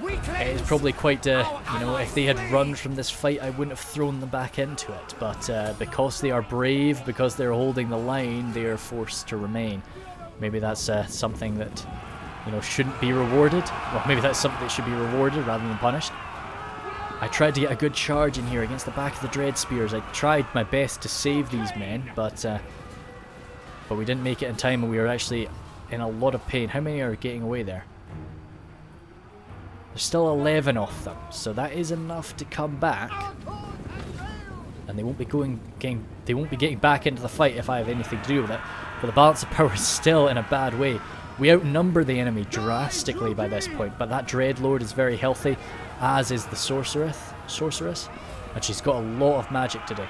It's probably quite, you know, if they had run from this fight I wouldn't have thrown them back into it, but because they are brave, because they're holding the line, they are forced to remain. Maybe that's something that, you know, shouldn't be rewarded. Well, maybe that's something that should be rewarded rather than punished. I tried to get a good charge in here against the back of the Dread Spears. I tried my best to save these men, but we didn't make it in time and we were actually in a lot of pain. How many are getting away there? There's still 11 of them, so that is enough to come back. And they won't be getting back into the fight if I have anything to do with it. But the balance of power is still in a bad way. We outnumber the enemy drastically by this point, but that Dreadlord is very healthy, as is the Sorceress, and she's got a lot of magic today.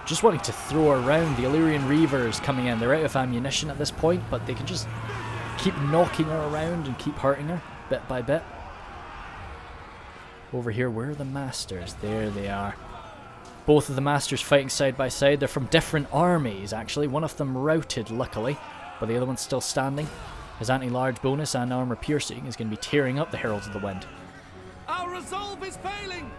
Just wanting to throw her around. The Illyrian Reavers coming in. They're out of ammunition at this point, but they can just keep knocking her around and keep hurting her bit by bit. Over here, where are the Masters? There they are. Both of the Masters fighting side by side. They're from different armies, actually. One of them routed, luckily, but the other one's still standing. His anti-large bonus and armor piercing is going to be tearing up the Heralds of the Wind. Our resolve is failing.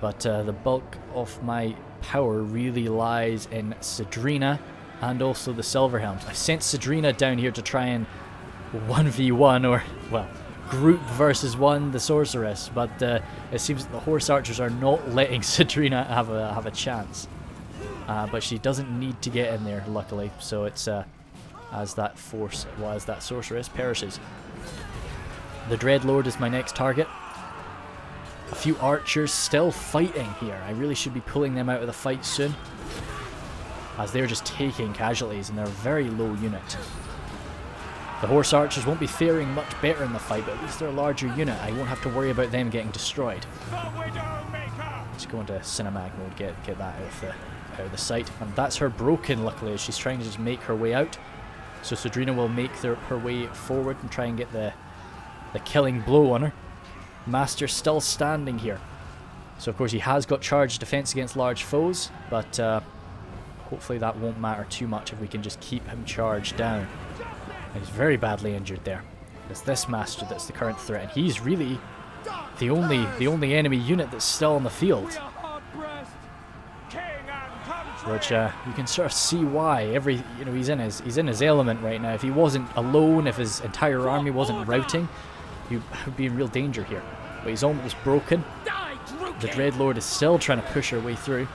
But the bulk of my power really lies in Sidrina and also the Silverhelms. I sent Sidrina down here to try and 1v1, or, well, group versus one the Sorceress, but it seems that the Horse Archers are not letting Sidrina have a chance. But she doesn't need to get in there, luckily, so it's as that Sorceress perishes. The Dreadlord is my next target. A few archers still fighting here. I really should be pulling them out of the fight soon, as they're just taking casualties and they're a very low unit. The Horse Archers won't be faring much better in the fight, but at least they're a larger unit. I won't have to worry about them getting destroyed. Let's go into cinematic mode, get that out of the sight. And that's her broken, luckily, as she's trying to just make her way out. So Sidrina will make her way forward and try and get the killing blow on her. Master's still standing here. So of course he has got charged defense against large foes, but hopefully that won't matter too much if we can just keep him charged down. He's very badly injured there. It's this Master that's the current threat, and he's really the only enemy unit that's still on the field. Which you can sort of see why. He's in his element right now. If he wasn't alone, if his entire army wasn't routing, he would be in real danger here. But he's almost broken. The Dreadlord is still trying to push her way through.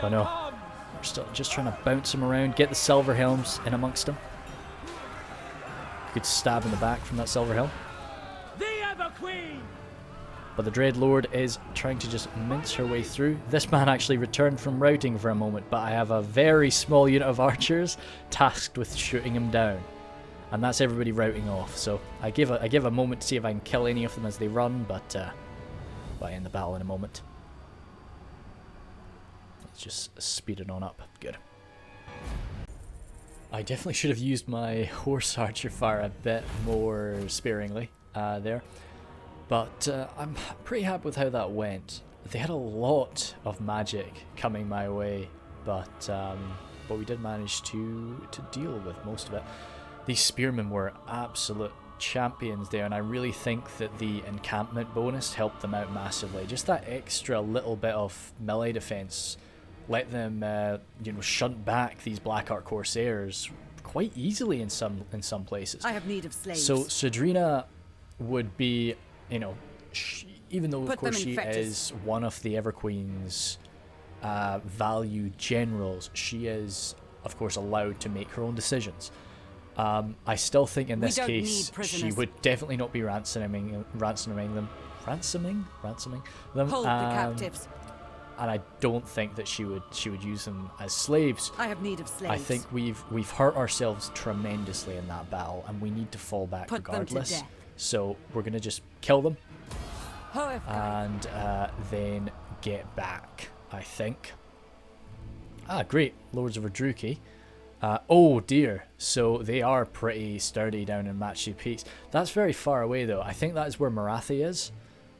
But no, we're still just trying to bounce him around, get the Silver Helms in amongst him. Good stab in the back from that Silver Helm. But the Dreadlord is trying to just mince her way through. This man actually returned from routing for a moment, but I have a very small unit of archers tasked with shooting him down. And that's everybody routing off, so I give a moment to see if I can kill any of them as they run, but I end the battle in a moment. Let's just speed it on up. Good. I definitely should have used my Horse Archer fire a bit more sparingly there, but I'm pretty happy with how that went. They had a lot of magic coming my way, but we did manage to deal with most of it. These spearmen were absolute champions there, and I really think that the encampment bonus helped them out massively. Just that extra little bit of melee defense let them shunt back these Black Art Corsairs quite easily in some places. I have need of slaves. So Sadrina would be, even though of Put them course in she fetches. is one of the Everqueen's value generals, she is of course allowed to make her own decisions. I still think in We this don't case need she prisoners. would definitely not be ransoming them. Ransoming them. Hold the captives. And I don't think that she would use them as slaves. I have need of slaves. I think we've hurt ourselves tremendously in that battle, and we need to fall back Put them to regardless. death. So we're gonna just kill them Hoefkai. and then get back, I think. Ah, great, Lords of Erdruki. Oh dear, so they are pretty sturdy down in Matchy Peaks. That's very far away though. I think that is where Marathi is.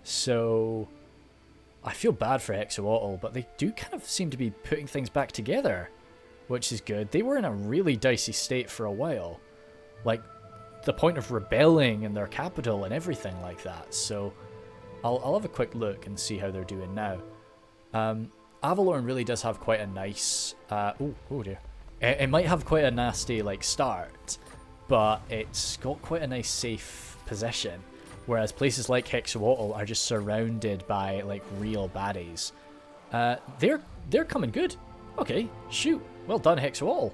So I feel bad for Hexawattle, but they do kind of seem to be putting things back together, which is good. They were in a really dicey state for a while, like the point of rebelling in their capital and everything like that. So I'll have a quick look and see how they're doing now. Avelorn really does have quite a nice... oh dear. It might have quite a nasty start, but it's got quite a nice safe position. Whereas places like Hexawattle are just surrounded by real baddies. They're coming good. Okay, shoot. Well done, Hexawattle.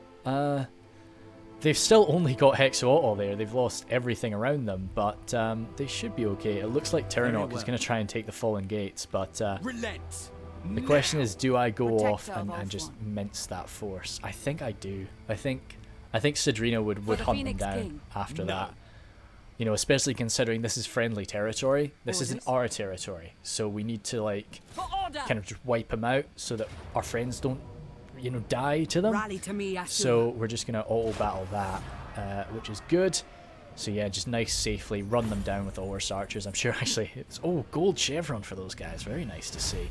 They've still only got Hexawattle there. They've lost everything around them, but they should be okay. It looks like Terranok is going to try and take the Fallen Gates, but Relent. the question is, do I go Protect off and just Ulthuan. mince that force? I think I do. I think Sadrina would the hunt them Phoenix down King. after that. Especially considering this is friendly territory. This isn't Orders? our territory, so we need to For order. kind of just wipe them out so that our friends don't, die to them. Rally to me, Asura. So we're just gonna auto battle that, which is good. So yeah, just nice, safely run them down with the horse archers. I'm sure actually it's gold chevron for those guys. Very nice to see.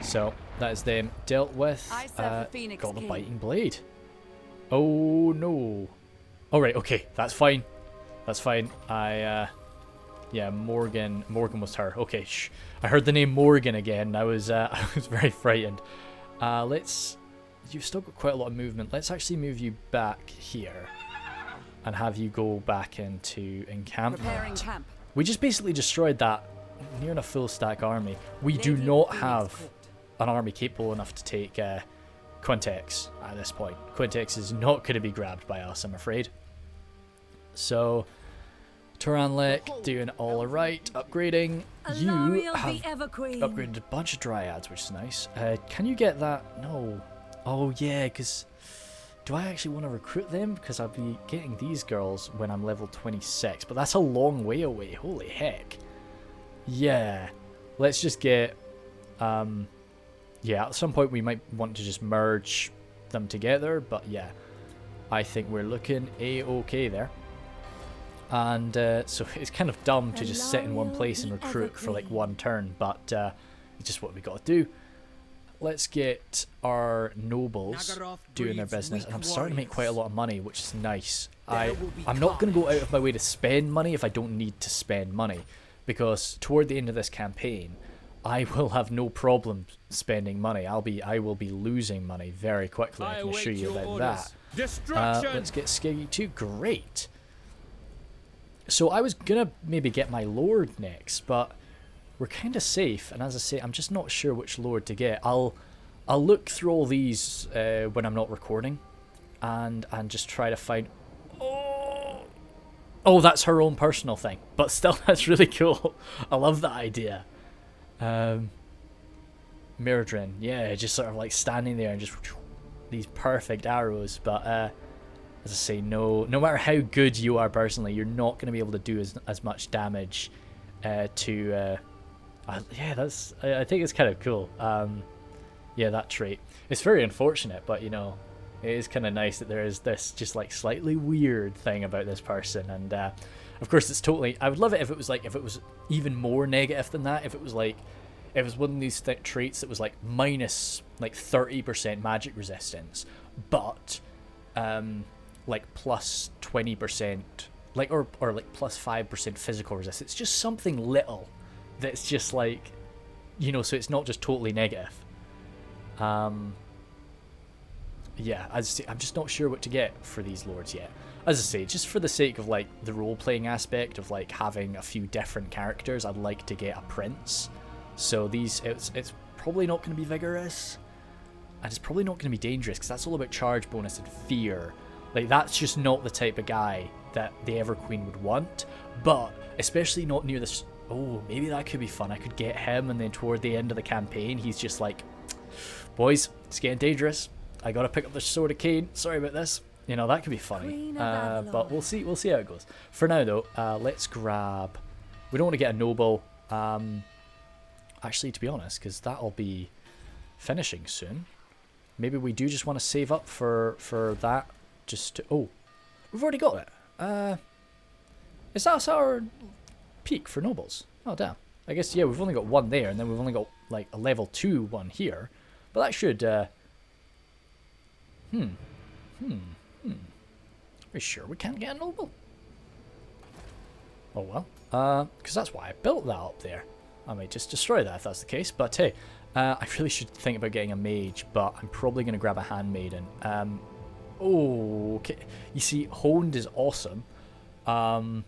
So that is them dealt with. I serve the Phoenix got the King. biting blade. Oh no. All right, okay, that's fine. That's fine. Yeah, Morgan was her. Okay, I heard the name Morgan again. I was very frightened. You've still got quite a lot of movement. Let's actually move you back here and have you go back into Preparing encampment. camp. We just basically destroyed that near enough full stack army. We do Lady of not Phoenix have Court. an army capable enough to take Quintex at this point. Quintex is not going to be grabbed by us, I'm afraid. So, Turanlek doing all right, upgrading. You Alarielle have the Everqueen. upgraded a bunch of Dryads, which is nice. Can you get that? No. Oh yeah, because do I actually want to recruit them? Because I'll be getting these girls when I'm level 26, but that's a long way away. Holy heck. Yeah, let's just get... yeah, at some point we might want to just merge them together, but yeah, I think we're looking a-okay there. And so it's kind of dumb to just sit in one place and recruit for one turn, but it's just what we got to do. Let's get our nobles Nagaroth doing their breeds business, and I'm weak starting to make quite a warriors. lot of money, which is nice. There will be I'm not going to go out carnage. of my way to spend money if I don't need to spend money, because toward the end of this campaign, I will have no problem spending money. I will be losing money very quickly. I can assure you about that. Destruction. Let's get Skiggy too. Great. So I was gonna maybe get my Lord next, but we're kind of safe. And as I say, I'm just not sure which Lord to get. I'll look through all these when I'm not recording, and just try to find. Oh, that's her own personal thing, but still, that's really cool. I love that idea. Miradrin, yeah, just sort of standing there and just these perfect arrows, but as I say, no matter how good you are personally, you're not going to be able to do as much damage to yeah, I think it's kind of cool. Yeah, that trait, it's very unfortunate, but it is kind of nice that there is this just slightly weird thing about this person. And of course it's totally, I would love it if it was even more negative than that, if it was one of these traits that was minus 30% magic resistance, but plus 20%, or plus 5% physical resistance. Just something little that's just so it's not just totally negative. Yeah, as I say, I'm just not sure what to get for these lords yet. As I say, just for the sake of like the role-playing aspect of like having a few different characters, I'd like to get a prince. So these, it's probably not going to be vigorous, and it's probably not going to be dangerous because that's all about charge bonus and fear. Like that's just not the type of guy that the Everqueen would want. But especially not near this. Oh, maybe that could be fun. I could get him, and then toward the end of the campaign, he's just like, "Boys, it's getting dangerous. I gotta pick up the sword of Cain. Sorry about this." You know, that could be funny. But we'll see how it goes. For now, though, let's grab. We don't want to get a noble. Actually, to be honest, because that'll be finishing soon. Maybe we do just want to save up for that. Just to, oh, we've already got it. Is that our peak for nobles? Oh damn. I guess yeah, we've only got one there, and then we've only got like a level 2 one here. But that should. Are we sure we can't get a noble? Oh well. Because that's why I built that up there. I might just destroy that if that's the case. But hey, I really should think about getting a mage, but I'm probably going to grab a handmaiden. Oh, okay. You see, honed is awesome, but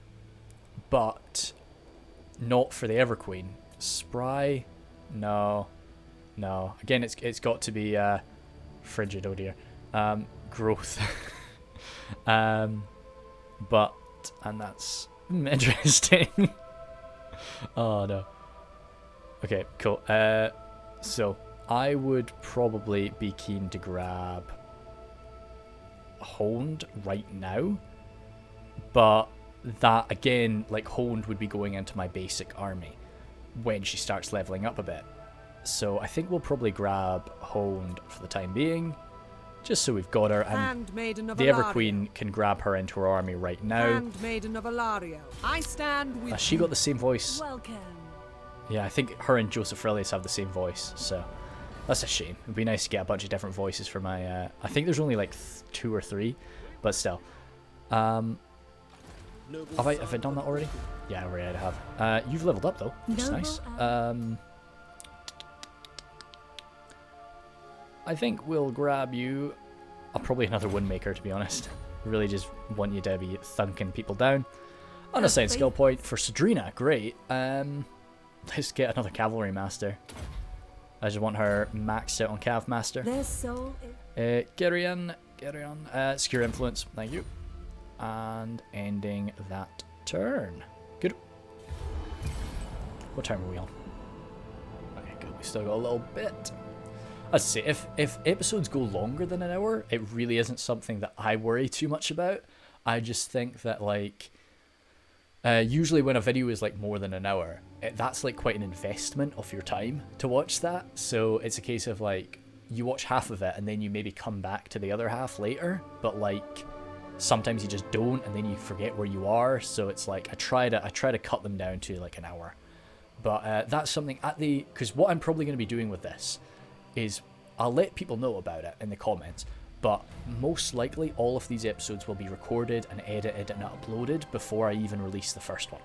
not for the Everqueen. Spry, no. Again, it's got to be frigid. Oh dear. Growth. But and that's interesting. Oh no. Okay, cool. So I would probably be keen to grab honed right now, but that again, like honed would be going into my basic army when she starts leveling up a bit. So I think we'll probably grab honed for the time being, just so we've got her, and the Everqueen can grab her into her army right now. Handmaiden of Alarielle, I stand with She got the same voice. Welcome. Yeah, I think her and Joseph Aurelius have the same voice, so that's a shame. It'd be nice to get a bunch of different voices for my. I think there's only like 2 or 3, but still. Have I done that already? Yeah, I already have. You've leveled up though, which is nice. I think we'll grab you. Probably another Windmaker, to be honest. Really just want you to be thunking people down. Unassigned skill point for Sadrina, great. Let's get another Cavalry Master. I just want her maxed out on Cav Master. Their soul Geryon, Secure Influence, thank you. And ending that turn. Good. What time are we on? Okay, good. We still got a little bit. I'd say if episodes go longer than an hour, it really isn't something that I worry too much about. I just think that like usually when a video is like more than an hour, that's like quite an investment of your time to watch that. So it's a case of like you watch half of it and then you maybe come back to the other half later, but like sometimes you just don't, and then you forget where you are. So it's like I try to cut them down to like an hour. But that's something because what I'm probably going to be doing with this is I'll let people know about it in the comments, but most likely all of these episodes will be recorded and edited and uploaded before I even release the first one.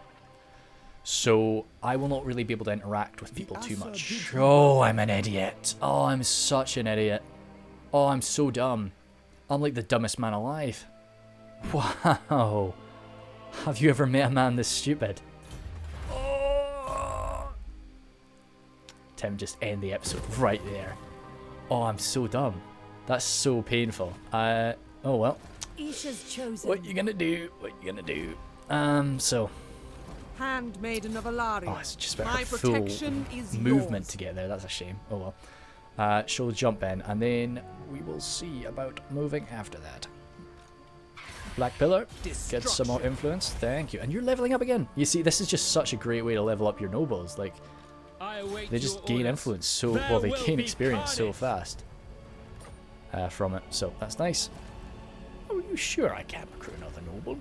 So I will not really be able to interact with people too much. Oh, I'm an idiot. Oh, I'm such an idiot. Oh, I'm so dumb. I'm like the dumbest man alive. Wow. Have you ever met a man this stupid? Tim, just end the episode right there. Oh, I'm so dumb. That's so painful. Oh well. Isha's chosen. What you gonna do? So. Handmaiden of Alarielle. Oh, it's just about My her full protection is movement yours. to get there. That's a shame. Oh well. She'll jump in, and then we will see about moving after that. Black Pillar, get some more influence. Thank you. And you're leveling up again. You see, this is just such a great way to level up your nobles. Like, they just gain influence so well. They gain experience so fast from it. So that's nice. Are you sure I can't recruit another noble?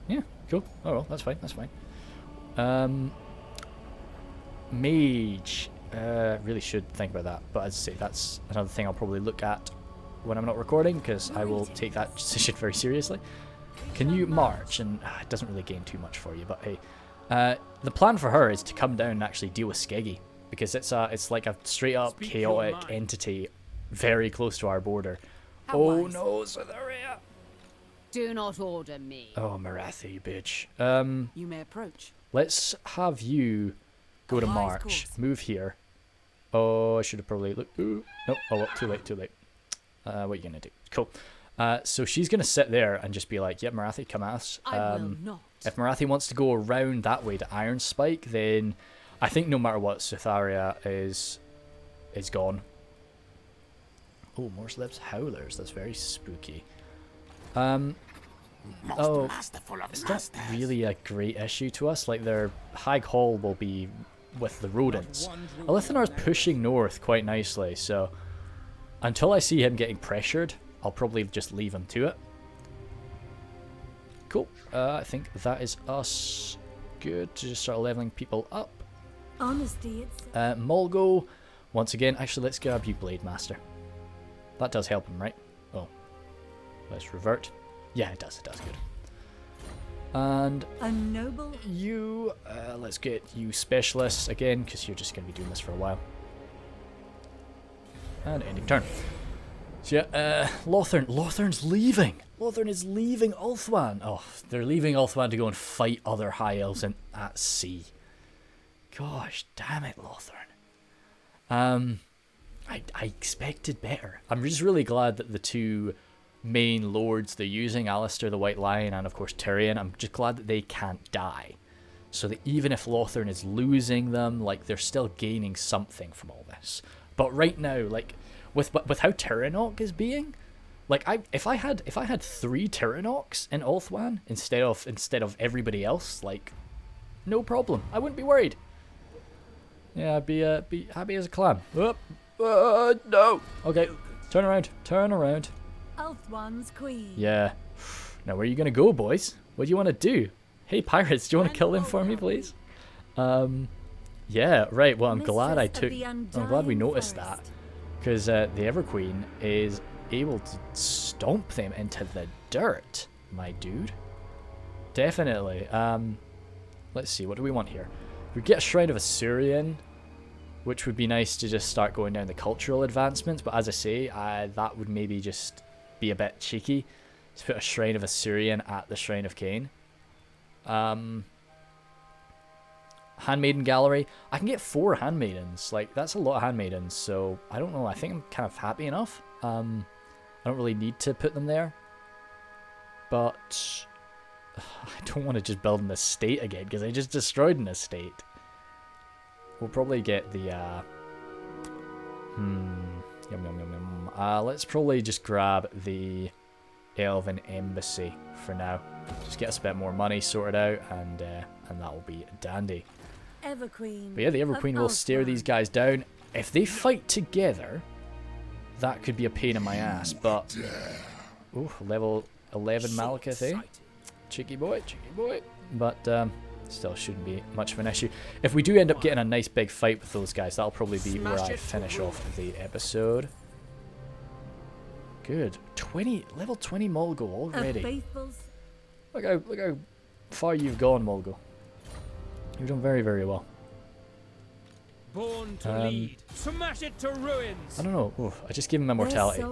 Yeah, cool. Oh well, that's fine. That's fine. Mage. Really should think about that. But as I say, that's another thing I'll probably look at when I'm not recording, because I will take that decision very seriously. Can you march? And it doesn't really gain too much for you, but hey. The plan for her is to come down and actually deal with Skeggy, because it's like a straight up chaotic entity very close to our border. How Oh wise. no, Cytherea! Do not order me. Oh, Marathi, bitch. You may approach. Let's have you go to wise march. course. Move here. Oh, I should have probably looked. Ooh, nope. Oh, well, too late. What are you gonna do? Cool. So she's gonna sit there and just be like, "Yep, Marathi, come at us." I will not. If Marathi wants to go around that way to Iron Spike, then I think no matter what, Cytherea is gone. Oh, more Slip's Howlers. That's very spooky. Oh, it's not really a great issue to us. Like, their Hag Hall will be with the rodents. Ulthuan's pushing north quite nicely, so until I see him getting pressured, I'll probably just leave him to it. Cool. I think that is us good to just start leveling people up. Honesty itself. Molgo, once again, actually let's grab you Blade Master. That does help him, right? Oh, let's revert. Yeah, it does good. And A noble. you, let's get you Specialists again, because you're just going to be doing this for a while. And ending turn. So yeah, Lothern's leaving. Lothern is leaving Ulthuan. Oh, they're leaving Ulthuan to go and fight other High Elves at sea. Gosh, damn it, Lothern. I expected better. I'm just really glad that the two main lords they're using, Alistair the White Lion and of course Tyrion, I'm just glad that they can't die. So that even if Lothern is losing them, like, they're still gaining something from all this. But right now, like, with how Tyrannoch is being, like, if I had 3 Tyrannochs in Ulthuan instead of everybody else, like, no problem. I wouldn't be worried. Yeah, I'd be happy as a clam. No. Okay, turn around. Ulthuan's queen. Yeah. Now where are you gonna go, boys? What do you want to do? Hey pirates, do you want to kill them for me, please? Yeah, right. Well, I'm glad I'm glad we noticed that, because the Everqueen is able to stomp them into the dirt, my dude. Definitely. Let's see. What do we want here? We get a Shrine of Assyrian, which would be nice to just start going down the cultural advancements. But as I say, that would maybe just be a bit cheeky to put a Shrine of Assyrian at the Shrine of Cain. Handmaiden Gallery. I can get 4 handmaidens. Like, that's a lot of handmaidens. So I don't know. I think I'm kind of happy enough. I don't really need to put them there. But I don't want to just build an estate again, because I just destroyed an estate. We'll probably get the let's probably just grab the Elven Embassy for now. Just get us a bit more money sorted out, and that will be dandy. Everqueen. But yeah, the Everqueen will stare these guys down. If they fight together, that could be a pain in my ass. But ooh, level 11 Malekith, eh? Cheeky boy. But still shouldn't be much of an issue. If we do end up getting a nice big fight with those guys, that'll probably be where I finish off the episode. Good. Level 20 Molgo already. Look how far you've gone, Molgo. You've done very, very well. Born to lead. Smash it to ruins. I don't know. Ooh, I just gave him immortality.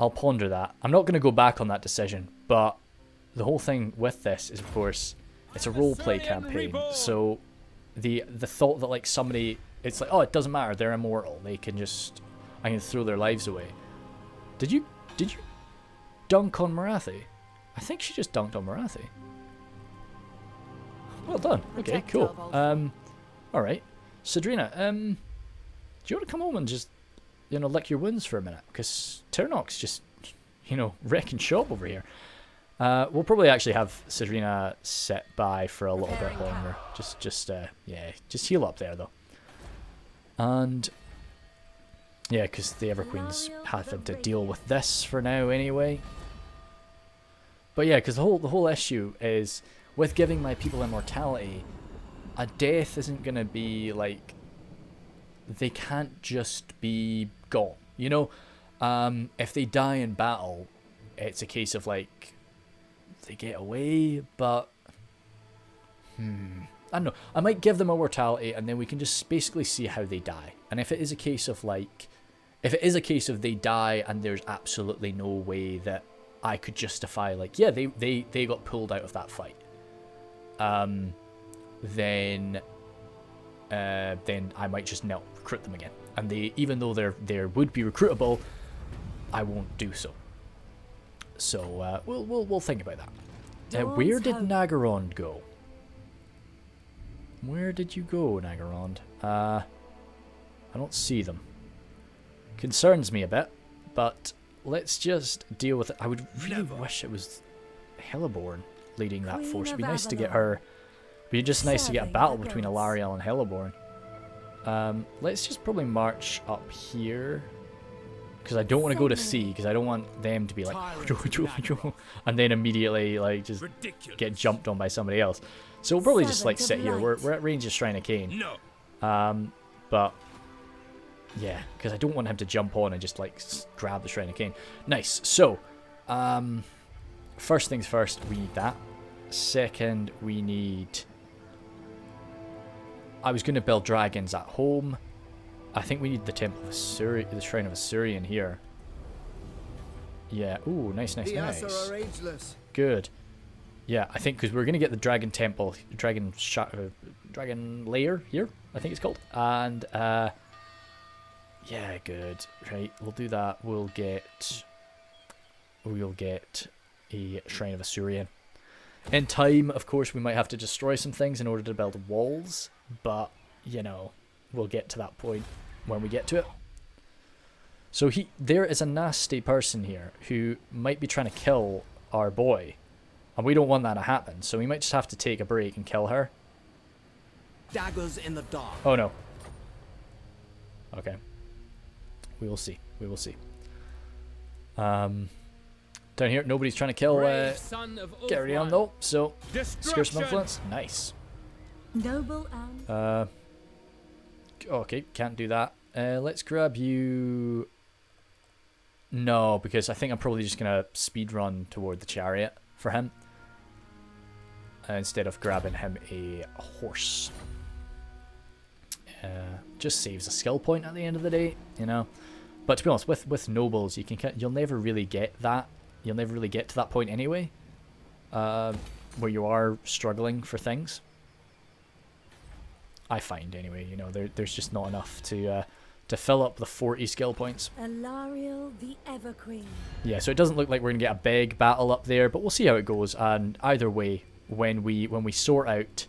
I'll ponder that. I'm not going to go back on that decision, but the whole thing with this is, of course, it's a roleplay campaign. So the thought that, like, somebody, it's like, oh, it doesn't matter, they're immortal. I can throw their lives away. Did you dunk on Marathi? I think she just dunked on Marathi. Well done. Okay, cool. All right, Sadrina. Do you want to come home and just, lick your wounds for a minute? Because Tyrannoch's just, wrecking shop over here. We'll probably actually have Sadrina sit by for a little bit longer. Just heal up there though. And yeah, because the Everqueen's having to deal with this for now anyway. But yeah, because the whole issue is with giving my people immortality, a death isn't gonna be like, they can't just be gone. If they die in battle, it's a case of like, they get away, but I don't know. I might give them immortality, and then we can just basically see how they die. And if it is a case of like, if it is a case of they die and there's absolutely no way that I could justify, like, yeah, they got pulled out of that fight, then I might just not recruit them again. And even though they would be recruitable, I won't do so. So we'll think about that. Where did Nagarond go? Where did you go, Nagarond? I don't see them. Concerns me a bit, but let's just deal with it. I would really wish it was Heliborn leading that force. It'd be nice to get her. It'd be just nice to get a battle between Alarielle and Heliborn. Let's just probably march up here, because I don't want to go to sea, because I don't want them to be like and then immediately like just get jumped on by somebody else. So we'll probably just like sit here. We're at range of Shrine of Cain. But yeah, because I don't want him to jump on and just like grab the Shrine of Cain. Nice. So first things first, we need that. Second, we need. I was going to build dragons at home. I think we need the Temple of Assyria, the Shrine of Assyrian here. Yeah. Ooh, nice. Good. Yeah, I think because we're going to get the Dragon Temple, Dragon Lair here, I think it's called. And, yeah, good. Right, we'll do that. We'll get a Shrine of Assyrian. In time, of course, we might have to destroy some things in order to build walls. But, you know, we'll get to that point when we get to it. So there is a nasty person here who might be trying to kill our boy. And we don't want that to happen. So we might just have to take a break and kill her. Daggers in the dark. Oh, no. Okay. We will see. We will see. Down here, nobody's trying to kill Ulthuan though. So, secure some influence. Nice. Noble and... okay, can't do that. Let's grab you... No, because I think I'm probably just going to speed run toward the chariot for him. Instead of grabbing him a horse. Just saves a skill point at the end of the day, you know. But to be honest, with nobles, you'll never really get that. You'll never really get to that point anyway, where you are struggling for things. I find anyway, you know, there's just not enough to fill up the 40 skill points. Alarielle the Everqueen. Yeah, so it doesn't look like we're gonna get a big battle up there, but we'll see how it goes. And either way, when we sort out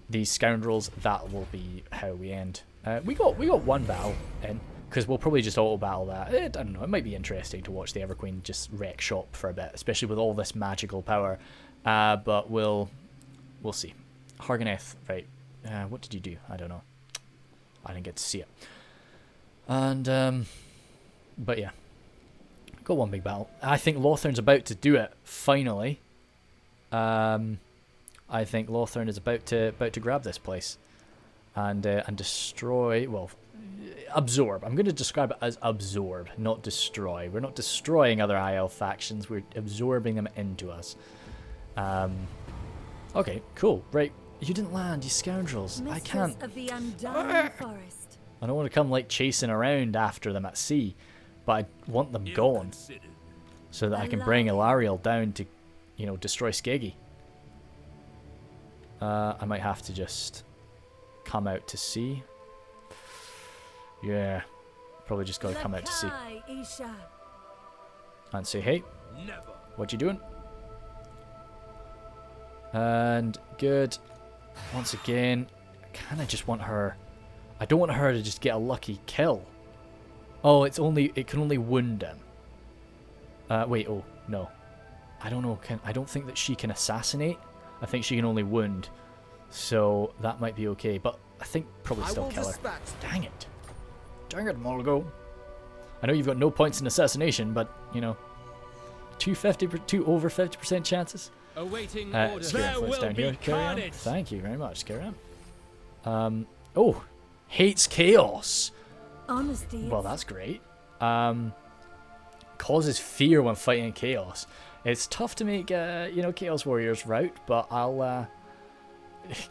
these scoundrels, that will be how we end. We got one battle in, because we'll probably just auto battle that. I don't know. It might be interesting to watch the Everqueen just wreck shop for a bit, especially with all this magical power. But we'll see. Ganeth, right? What did you do? I don't know. I didn't get to see it. And but yeah, got one big battle. I think Lothern's about to do it finally. I think Lothern is about to grab this place and destroy. Well, absorb. I'm going to describe it as absorb, not destroy. We're not destroying other IL factions. We're absorbing them into us. Okay, cool. Right. You didn't land, you scoundrels. Mistress I can't. Of the undying forest. I don't want to come like chasing around after them at sea, but I want them gone so that I can bring Alarielle down to, you know, destroy Skeggy. I might have to just come out to sea. Yeah, probably just gotta come out to sea and say, hey, what you doing? And good. Once again, I kind of just want her. I don't want her to just get a lucky kill. Oh, it can only wound him. Wait, oh no, I don't know. I don't think that she can assassinate. I think she can only wound. So that might be okay, but I think probably still kill her. Dang it, Molgo. I know you've got no points in assassination, but you know, two over 50% chances. Awaiting orders. There will down be here. carnage. Thank you very much. Carry on. Oh, hates chaos. Honesty. Well, that's great. Causes fear when fighting chaos. It's tough to make, you know, Chaos Warriors route, but I'll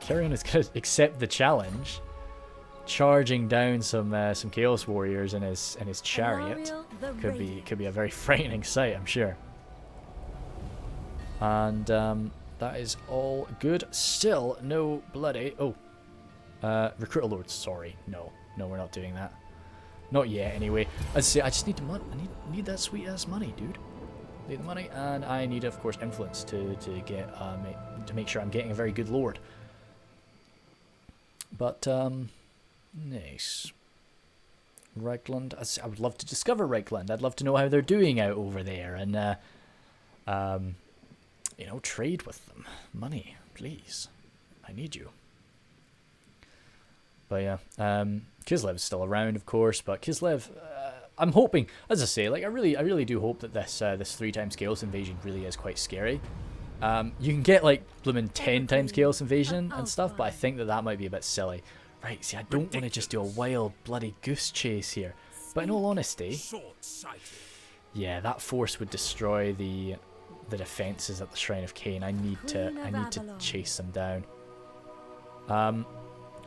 Carrion is going to accept the challenge, charging down some Chaos Warriors in his chariot. Alarielle the Could Radiant. be a very frightening sight, I'm sure. And that is all good. Still no bloody... Oh. Recruit a Lord. Sorry. No, we're not doing that. Not yet, anyway. As I say, I just need the money. I need that sweet-ass money, dude. Need the money, and I need, of course, influence to get to make sure I'm getting a very good Lord. But, nice. Reichland. I would love to discover Reichland. I'd love to know how they're doing out over there, and, you know, trade with them. Money, please. I need you. But yeah, Kislev's still around, of course, but Kislev, I'm hoping, as I say, like I really do hope that this 3x Chaos Invasion really is quite scary. You can get like blooming 10 times Chaos Invasion and stuff, but I think that might be a bit silly. Right, see, I don't want to just do a wild bloody goose chase here. But in all honesty, yeah, that force would destroy the defenses at the Shrine of Cain. I need to chase them down.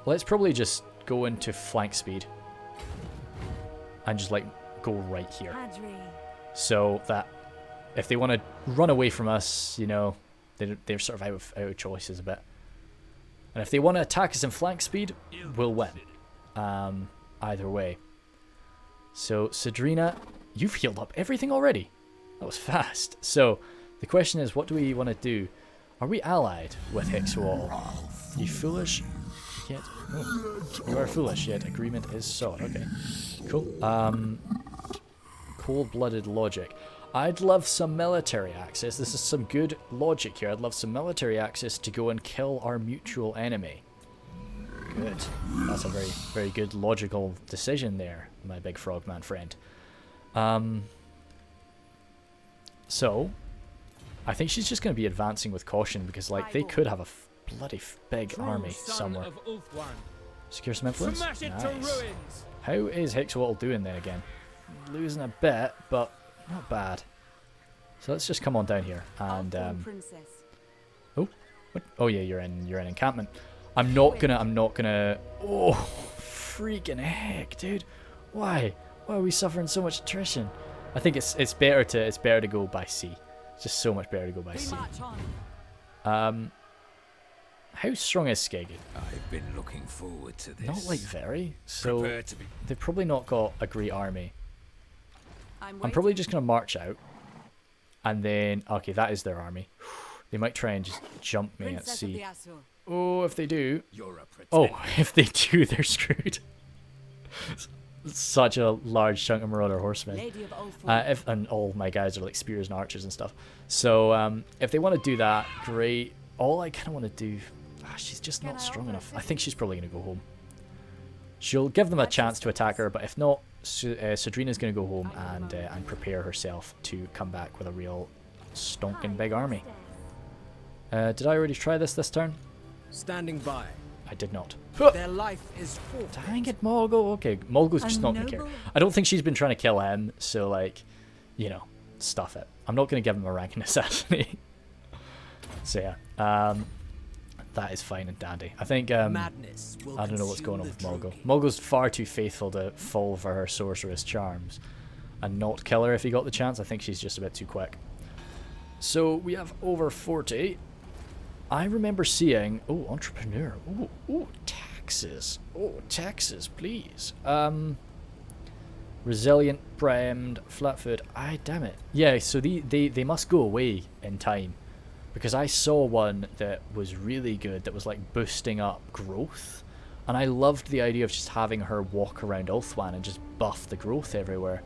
Let's probably just go into flank speed and just like go right here, so that if they want to run away from us, you know, they're sort of out of choices a bit. And if they want to attack us in flank speed, we'll win. Either way. So Cedrina, you've healed up everything already. That was fast. So the question is, what do we want to do? Are we allied with Hexwall? You foolish? Yet, oh, you are foolish, yet agreement is sought. Okay, cool. Cold-blooded logic. I'd love some military access. This is some good logic here. I'd love some military access to go and kill our mutual enemy. Good. That's a very, very good logical decision there, my big frogman friend. So, I think she's just going to be advancing with caution because, like, they could have a bloody big army somewhere. Secure some influence. Nice. How is Hexwall doing then again? Losing a bit, but not bad. So let's just come on down here and oh, what? Oh yeah, you're in encampment. I'm not gonna. Oh, freaking heck, dude! Why are we suffering so much attrition? I think it's better to go by sea. It's just so much better to go by sea. How strong is Skeggy? I've been looking forward to this. Not like very. So they've probably not got a great army. I'm probably just going to march out. And then, okay, that is their army. They might try and just jump me at sea. Oh, if they do. If they do, they're screwed. Such a large chunk of Marauder horsemen. And all my guys are like spears and archers and stuff. So if they want to do that, great. All I kind of want to do... she's just not strong enough. I think she's probably going to go home. She'll give them a chance to attack her, but if not, Cedrina's going to go home and prepare herself to come back with a real stonking big army. Did I already try this turn? Standing by. I did not. Their life is full. Dang it, Molgo. Okay, Molgo's just not going to care. I don't think she's been trying to kill him, so, like, you know, stuff it. I'm not going to give him a rank in assassinate. So, yeah. That is fine and dandy. I think, I don't know what's going on with Molgo. Molgo's far too faithful to fall for her sorceress charms and not kill her if he got the chance. I think she's just a bit too quick. So we have over 40. I remember seeing... Oh, entrepreneur. Oh, taxes. Oh, taxes, please. Resilient, primed, flat-foot. Damn it. Yeah, so they must go away in time. Because I saw one that was really good, that was like boosting up growth. And I loved the idea of just having her walk around Ulthuan and just buff the growth everywhere.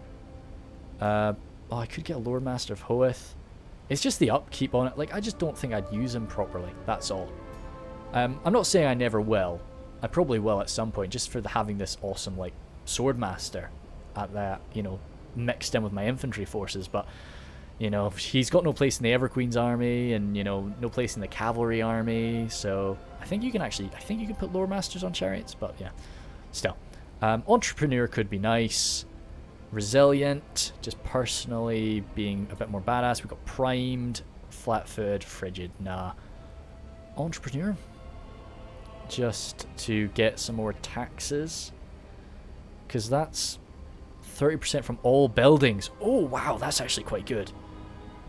I could get a Lord Master of Hoeth. It's just the upkeep on it. Like, I just don't think I'd use him properly. That's all. I'm not saying I never will. I probably will at some point, just for having this awesome, like, Sword Master at that, you know, mixed in with my infantry forces. But... you know, he's got no place in the Everqueen's army, and, you know, no place in the cavalry army, so I think you can put Lore Masters on chariots, but yeah, still. Entrepreneur could be nice. Resilient, just personally being a bit more badass. We've got primed, flat-footed, frigid, nah. Entrepreneur? just to get some more taxes. Because that's 30% from all buildings. Oh, wow, that's actually quite good.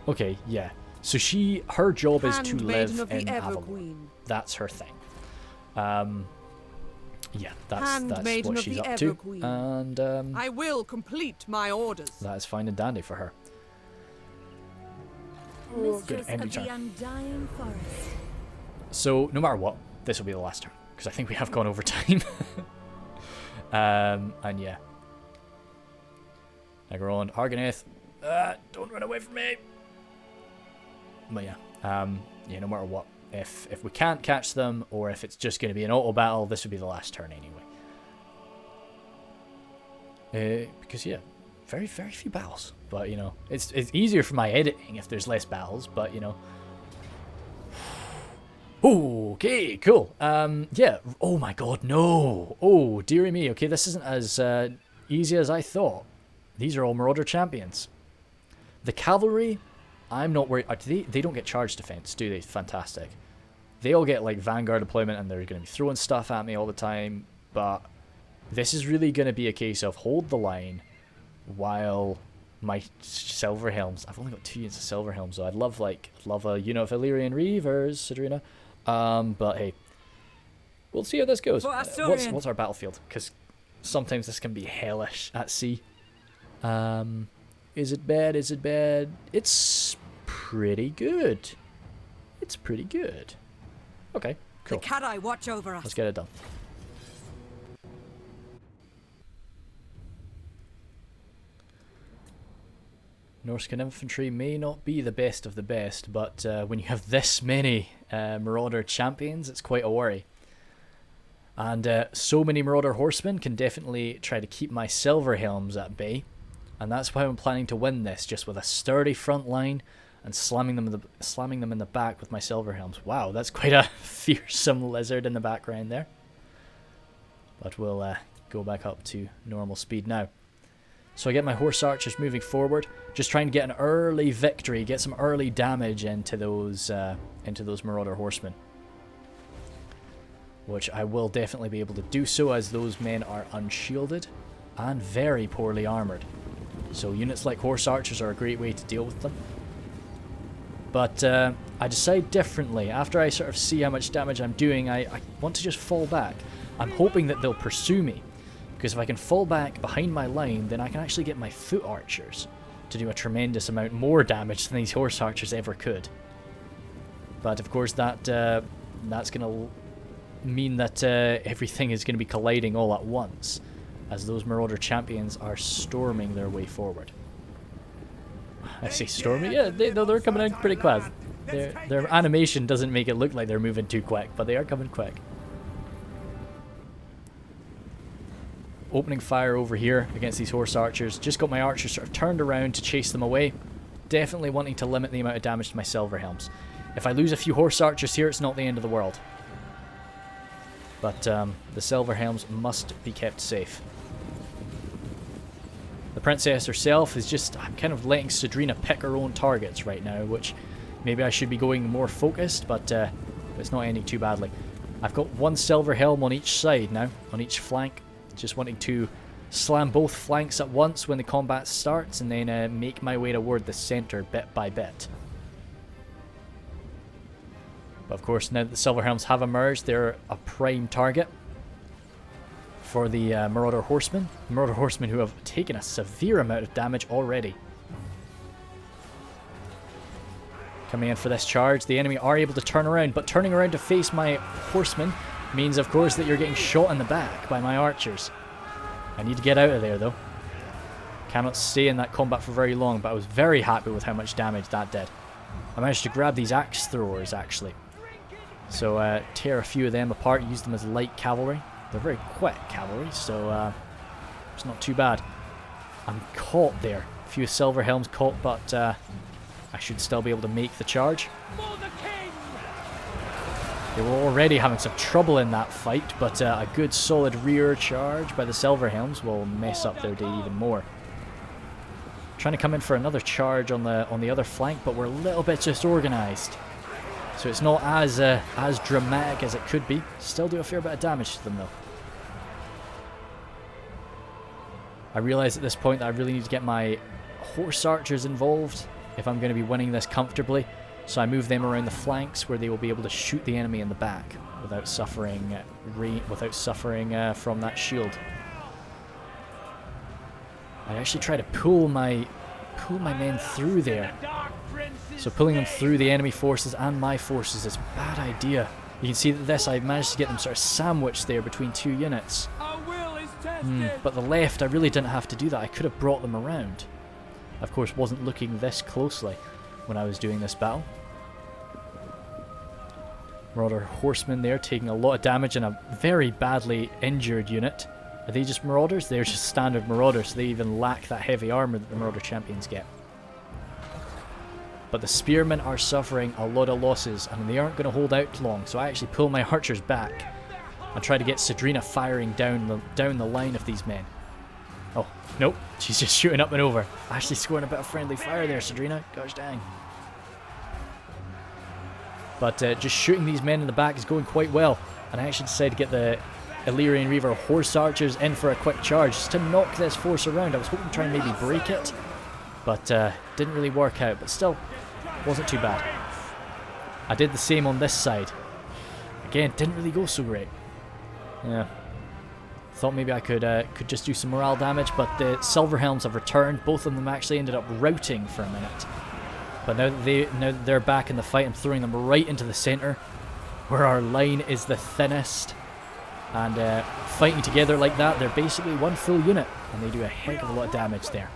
Okay, yeah. So her job is to live in Avelorn. That's her thing. Yeah, that's what she's up to. And I will complete my orders. That is fine and dandy for her. Mistress of the Undying Forest. So, no matter what, this will be the last turn. Because I think we have gone over time. And yeah. Ganeth, Ganeth, don't run away from me. But yeah, yeah, no matter what, if we can't catch them, or if it's just going to be an auto battle, this would be the last turn anyway. Because yeah, very few battles. But you know, it's easier for my editing if there's less battles. But you know. Okay, cool. Yeah. Oh my God, no. Oh dearie me. Okay, this isn't as easy as I thought. These are all Marauder champions. The cavalry, I'm not worried. They don't get charge defense, do they? Fantastic. They all get like Vanguard deployment, and they're going to be throwing stuff at me all the time. But this is really going to be a case of hold the line while my silver helms. I've only got 2 units of silver helms, so I'd love a unit of Illyrian Reavers, Cedrina. But hey, we'll see how this goes. What's our battlefield? Because sometimes this can be hellish at sea. Is it bad? Is it bad? It's pretty good. It's pretty good. Okay, cool. The Kadai watch over us. Let's get it done. Norscan infantry may not be the best of the best, but when you have this many Marauder champions, it's quite a worry. And so many Marauder horsemen can definitely try to keep my silver helms at bay. And that's why I'm planning to win this, just with a sturdy front line and slamming them in the back with my silver helms. Wow, that's quite a fearsome lizard in the background there. But we'll go back up to normal speed now. So I get my horse archers moving forward, just trying to get an early victory, get some early damage into those Marauder horsemen. Which I will definitely be able to do so, as those men are unshielded and very poorly armoured. So units like horse archers are a great way to deal with them. But I decide differently. After I sort of see how much damage I'm doing, I want to just fall back. I'm hoping that they'll pursue me. Because if I can fall back behind my line, then I can actually get my foot archers to do a tremendous amount more damage than these horse archers ever could. But of course that's going to mean that everything is going to be colliding all at once, as those Marauder champions are storming their way forward. I say storming? Yeah, they're coming in pretty quick. Their animation doesn't make it look like they're moving too quick, but they are coming quick. Opening fire over here against these horse archers. Just got my archers sort of turned around to chase them away. Definitely wanting to limit the amount of damage to my silver helms. If I lose a few horse archers here, it's not the end of the world. But the silver helms must be kept safe. The princess herself is just... I'm kind of letting Cedrina pick her own targets right now, which maybe I should be going more focused, but it's not ending too badly. I've got one silver helm on each side now, on each flank. Just wanting to slam both flanks at once when the combat starts, and then make my way toward the center bit by bit. But of course, now that the silver helms have emerged, they're a prime target for the Marauder horsemen. Marauder horsemen who have taken a severe amount of damage already. Coming in for this charge, the enemy are able to turn around, but turning around to face my horsemen means, of course, that you're getting shot in the back by my archers. I need to get out of there, though. Cannot stay in that combat for very long, but I was very happy with how much damage that did. I managed to grab these axe throwers, actually. So, tear a few of them apart, use them as light cavalry. They're very quick cavalry, so it's not too bad. I'm caught there. A few silver helms caught, but I should still be able to make the charge. They were already having some trouble in that fight, but a good solid rear charge by the silver helms will mess up their day even more. Trying to come in for another charge on the other flank, but we're a little bit disorganized. So it's not as dramatic as it could be. Still do a fair bit of damage to them though. I realise at this point that I really need to get my horse archers involved if I'm going to be winning this comfortably. So I move them around the flanks where they will be able to shoot the enemy in the back without suffering from that shield. I actually try to pull my men through there. So pulling them through the enemy forces and my forces is a bad idea. You can see that this, I managed to get them sort of sandwiched there between two units. But the left, I really didn't have to do that. I could have brought them around. Of course, wasn't looking this closely when I was doing this battle. Marauder horsemen there taking a lot of damage and a very badly injured unit. Are they just marauders? They're just standard marauders, so they even lack that heavy armor that the marauder champions get. But the spearmen are suffering a lot of losses and they aren't going to hold out long, so I actually pull my archers back and try to get Sadrina firing down the line of these men. Oh, nope, she's just shooting up and over. Actually scoring a bit of friendly fire there, Sadrina. Gosh dang. But just shooting these men in the back is going quite well. And I actually decided to get the Illyrian Reaver horse archers in for a quick charge just to knock this force around. I was hoping to try and maybe break it, but didn't really work out. But still, wasn't too bad. I did the same on this side. Again, didn't really go so great. Yeah. Thought maybe I could just do some morale damage, but the Silverhelms have returned. Both of them actually ended up routing for a minute. But now that they're back in the fight, I'm throwing them right into the centre, where our line is the thinnest. And fighting together like that, they're basically one full unit, and they do a heck of a lot of damage there.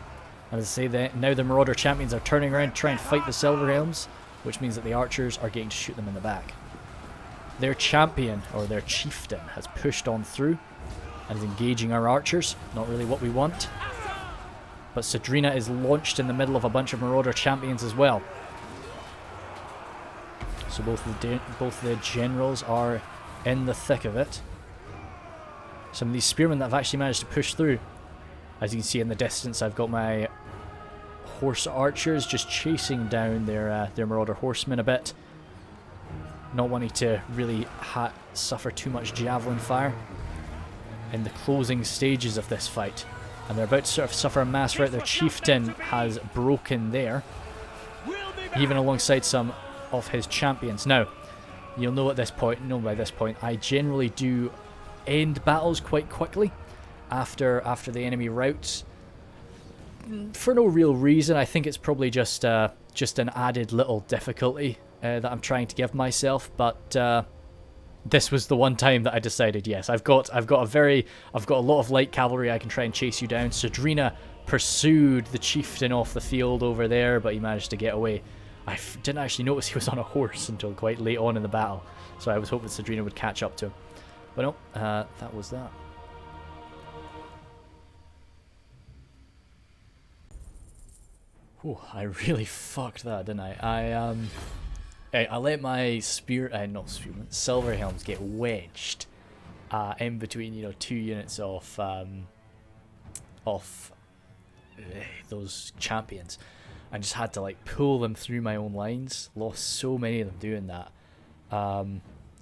As I say, that now the Marauder champions are turning around to try and fight the Silverhelms, which means that the archers are getting to shoot them in the back. Their champion, or their chieftain, has pushed on through and is engaging our archers. Not really what we want. But Sadrina is launched in the middle of a bunch of Marauder champions as well. So both the generals are in the thick of it. Some of these spearmen that have actually managed to push through. As you can see in the distance, I've got my horse archers just chasing down their Marauder horsemen a bit. Not wanting to really suffer too much javelin fire in the closing stages of this fight. And they're about to sort of suffer a mass rout. Their chieftain has broken there, even alongside some of his champions. Now, you'll know by this point, I generally do end battles quite quickly after the enemy routs. For no real reason. I think it's probably just an added little difficulty that I'm trying to give myself, but this was the one time that I decided, yes, I've got a lot of light cavalry. I can try and chase you down. Sadrina pursued the chieftain off the field over there, but he managed to get away. I didn't actually notice he was on a horse until quite late on in the battle, so I was hoping Sadrina would catch up to him. But no, that was that. Whew, I really fucked that, didn't I? I let my Silverhelms get wedged in between, two units of those champions, and just had to like pull them through my own lines. Lost so many of them doing that. As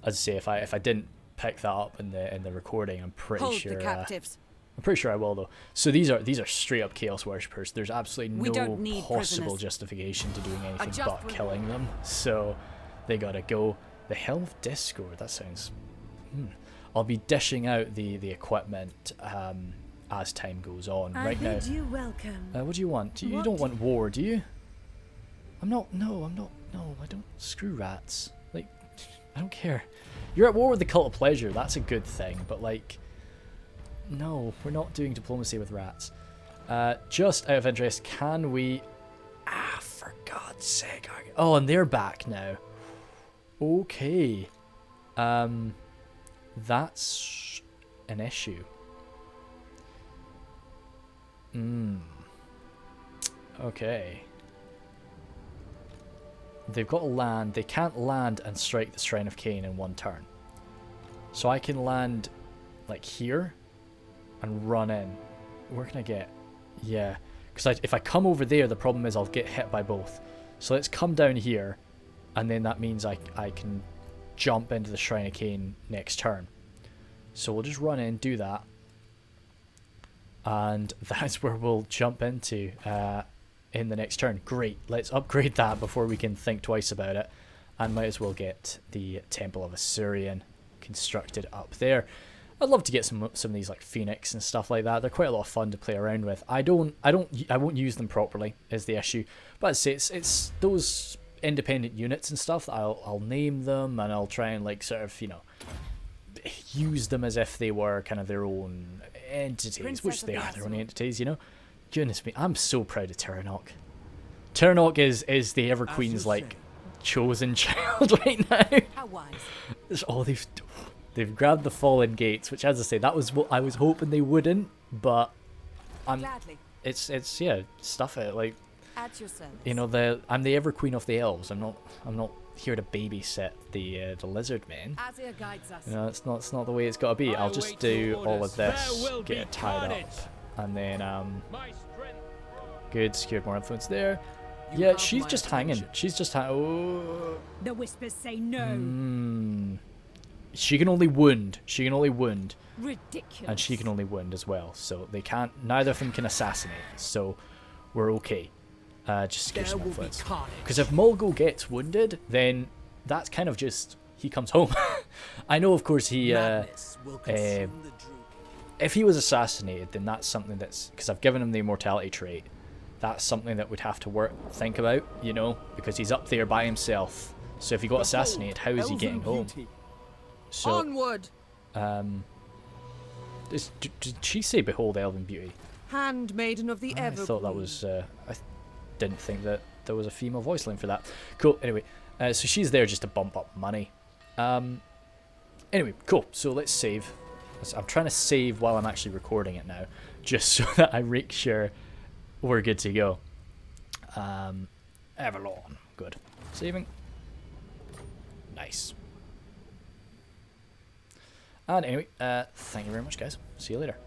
I say, if I didn't pick that up in the recording, I'm pretty sure. Hold the captives. I'm pretty sure I will though. So these are straight up Chaos Worshippers. There's absolutely no possible justification to doing anything but killing them. So they gotta go. The Helm of Discord. That sounds. I'll be dishing out the equipment as time goes on. Right now. You welcome. What do you want? You don't want war, do you? I'm not. No, I don't. Screw rats. Like, I don't care. You're at war with the Cult of Pleasure. That's a good thing. But like. No, we're not doing diplomacy with rats. Just out of interest, can we... for God's sake. Oh, and they're back now. Okay. That's an issue. Okay. They've got to land. They can't land and strike the Shrine of Cain in one turn. So I can land, like, here. And run in. Where can I get? Yeah, because if I come over there, the problem is I'll get hit by both. So let's come down here and then that means I can jump into the Shrine of Cain next turn. So we'll just run in, do that, and that's where we'll jump into in the next turn. Great, let's upgrade that before we can think twice about it, and might as well get the Temple of Asuryan constructed up there. I'd love to get some of these like Phoenix and stuff like that. They're quite a lot of fun to play around with. I won't use them properly is the issue. But I'd say it's those independent units and stuff that I'll name them, and I'll try and like sort of, you know, use them as if they were kind of their own entities, which they are their own entities, you know. Goodness me, I'm so proud of Terranok. Terranok is the Ever Queen's like chosen child right now. How wise. They've grabbed the Fallen Gates, which, as I say, that was what I was hoping they wouldn't, but Gladly. it's yeah, stuff it, like, At your service. you know, I'm the Ever Queen of the Elves. I'm not here to babysit the lizard men. Azir guides us. You know, it's not the way it's got to be. I'll just do all of this, get it tied up, and then good, secured more influence there. Yeah, she's just hanging. She's just hanging. Oh. The whispers say no. She can only wound. She can only wound. Ridiculous. And she can only wound as well. So they can't. Neither of them can assassinate. So we're okay. Just get some influence. Because if Molgo gets wounded, then that's kind of just he comes home. I know, of course, he. If he was assassinated, then that's something that's because I've given him the immortality trait. That's something that we'd have to think about, you know, because he's up there by himself. So if he got assassinated, how is he getting home? So, Onward. did she say "Behold, Elven Beauty"? Handmaiden of the I Ever. thought that was. I didn't think that there was a female voice line for that. Cool. Anyway, so she's there just to bump up money. Anyway, cool. So let's save. I'm trying to save while I'm actually recording it now, just so that I make sure we're good to go. Avelorn. Good. Saving. Nice. And anyway, thank you very much, guys. See you later.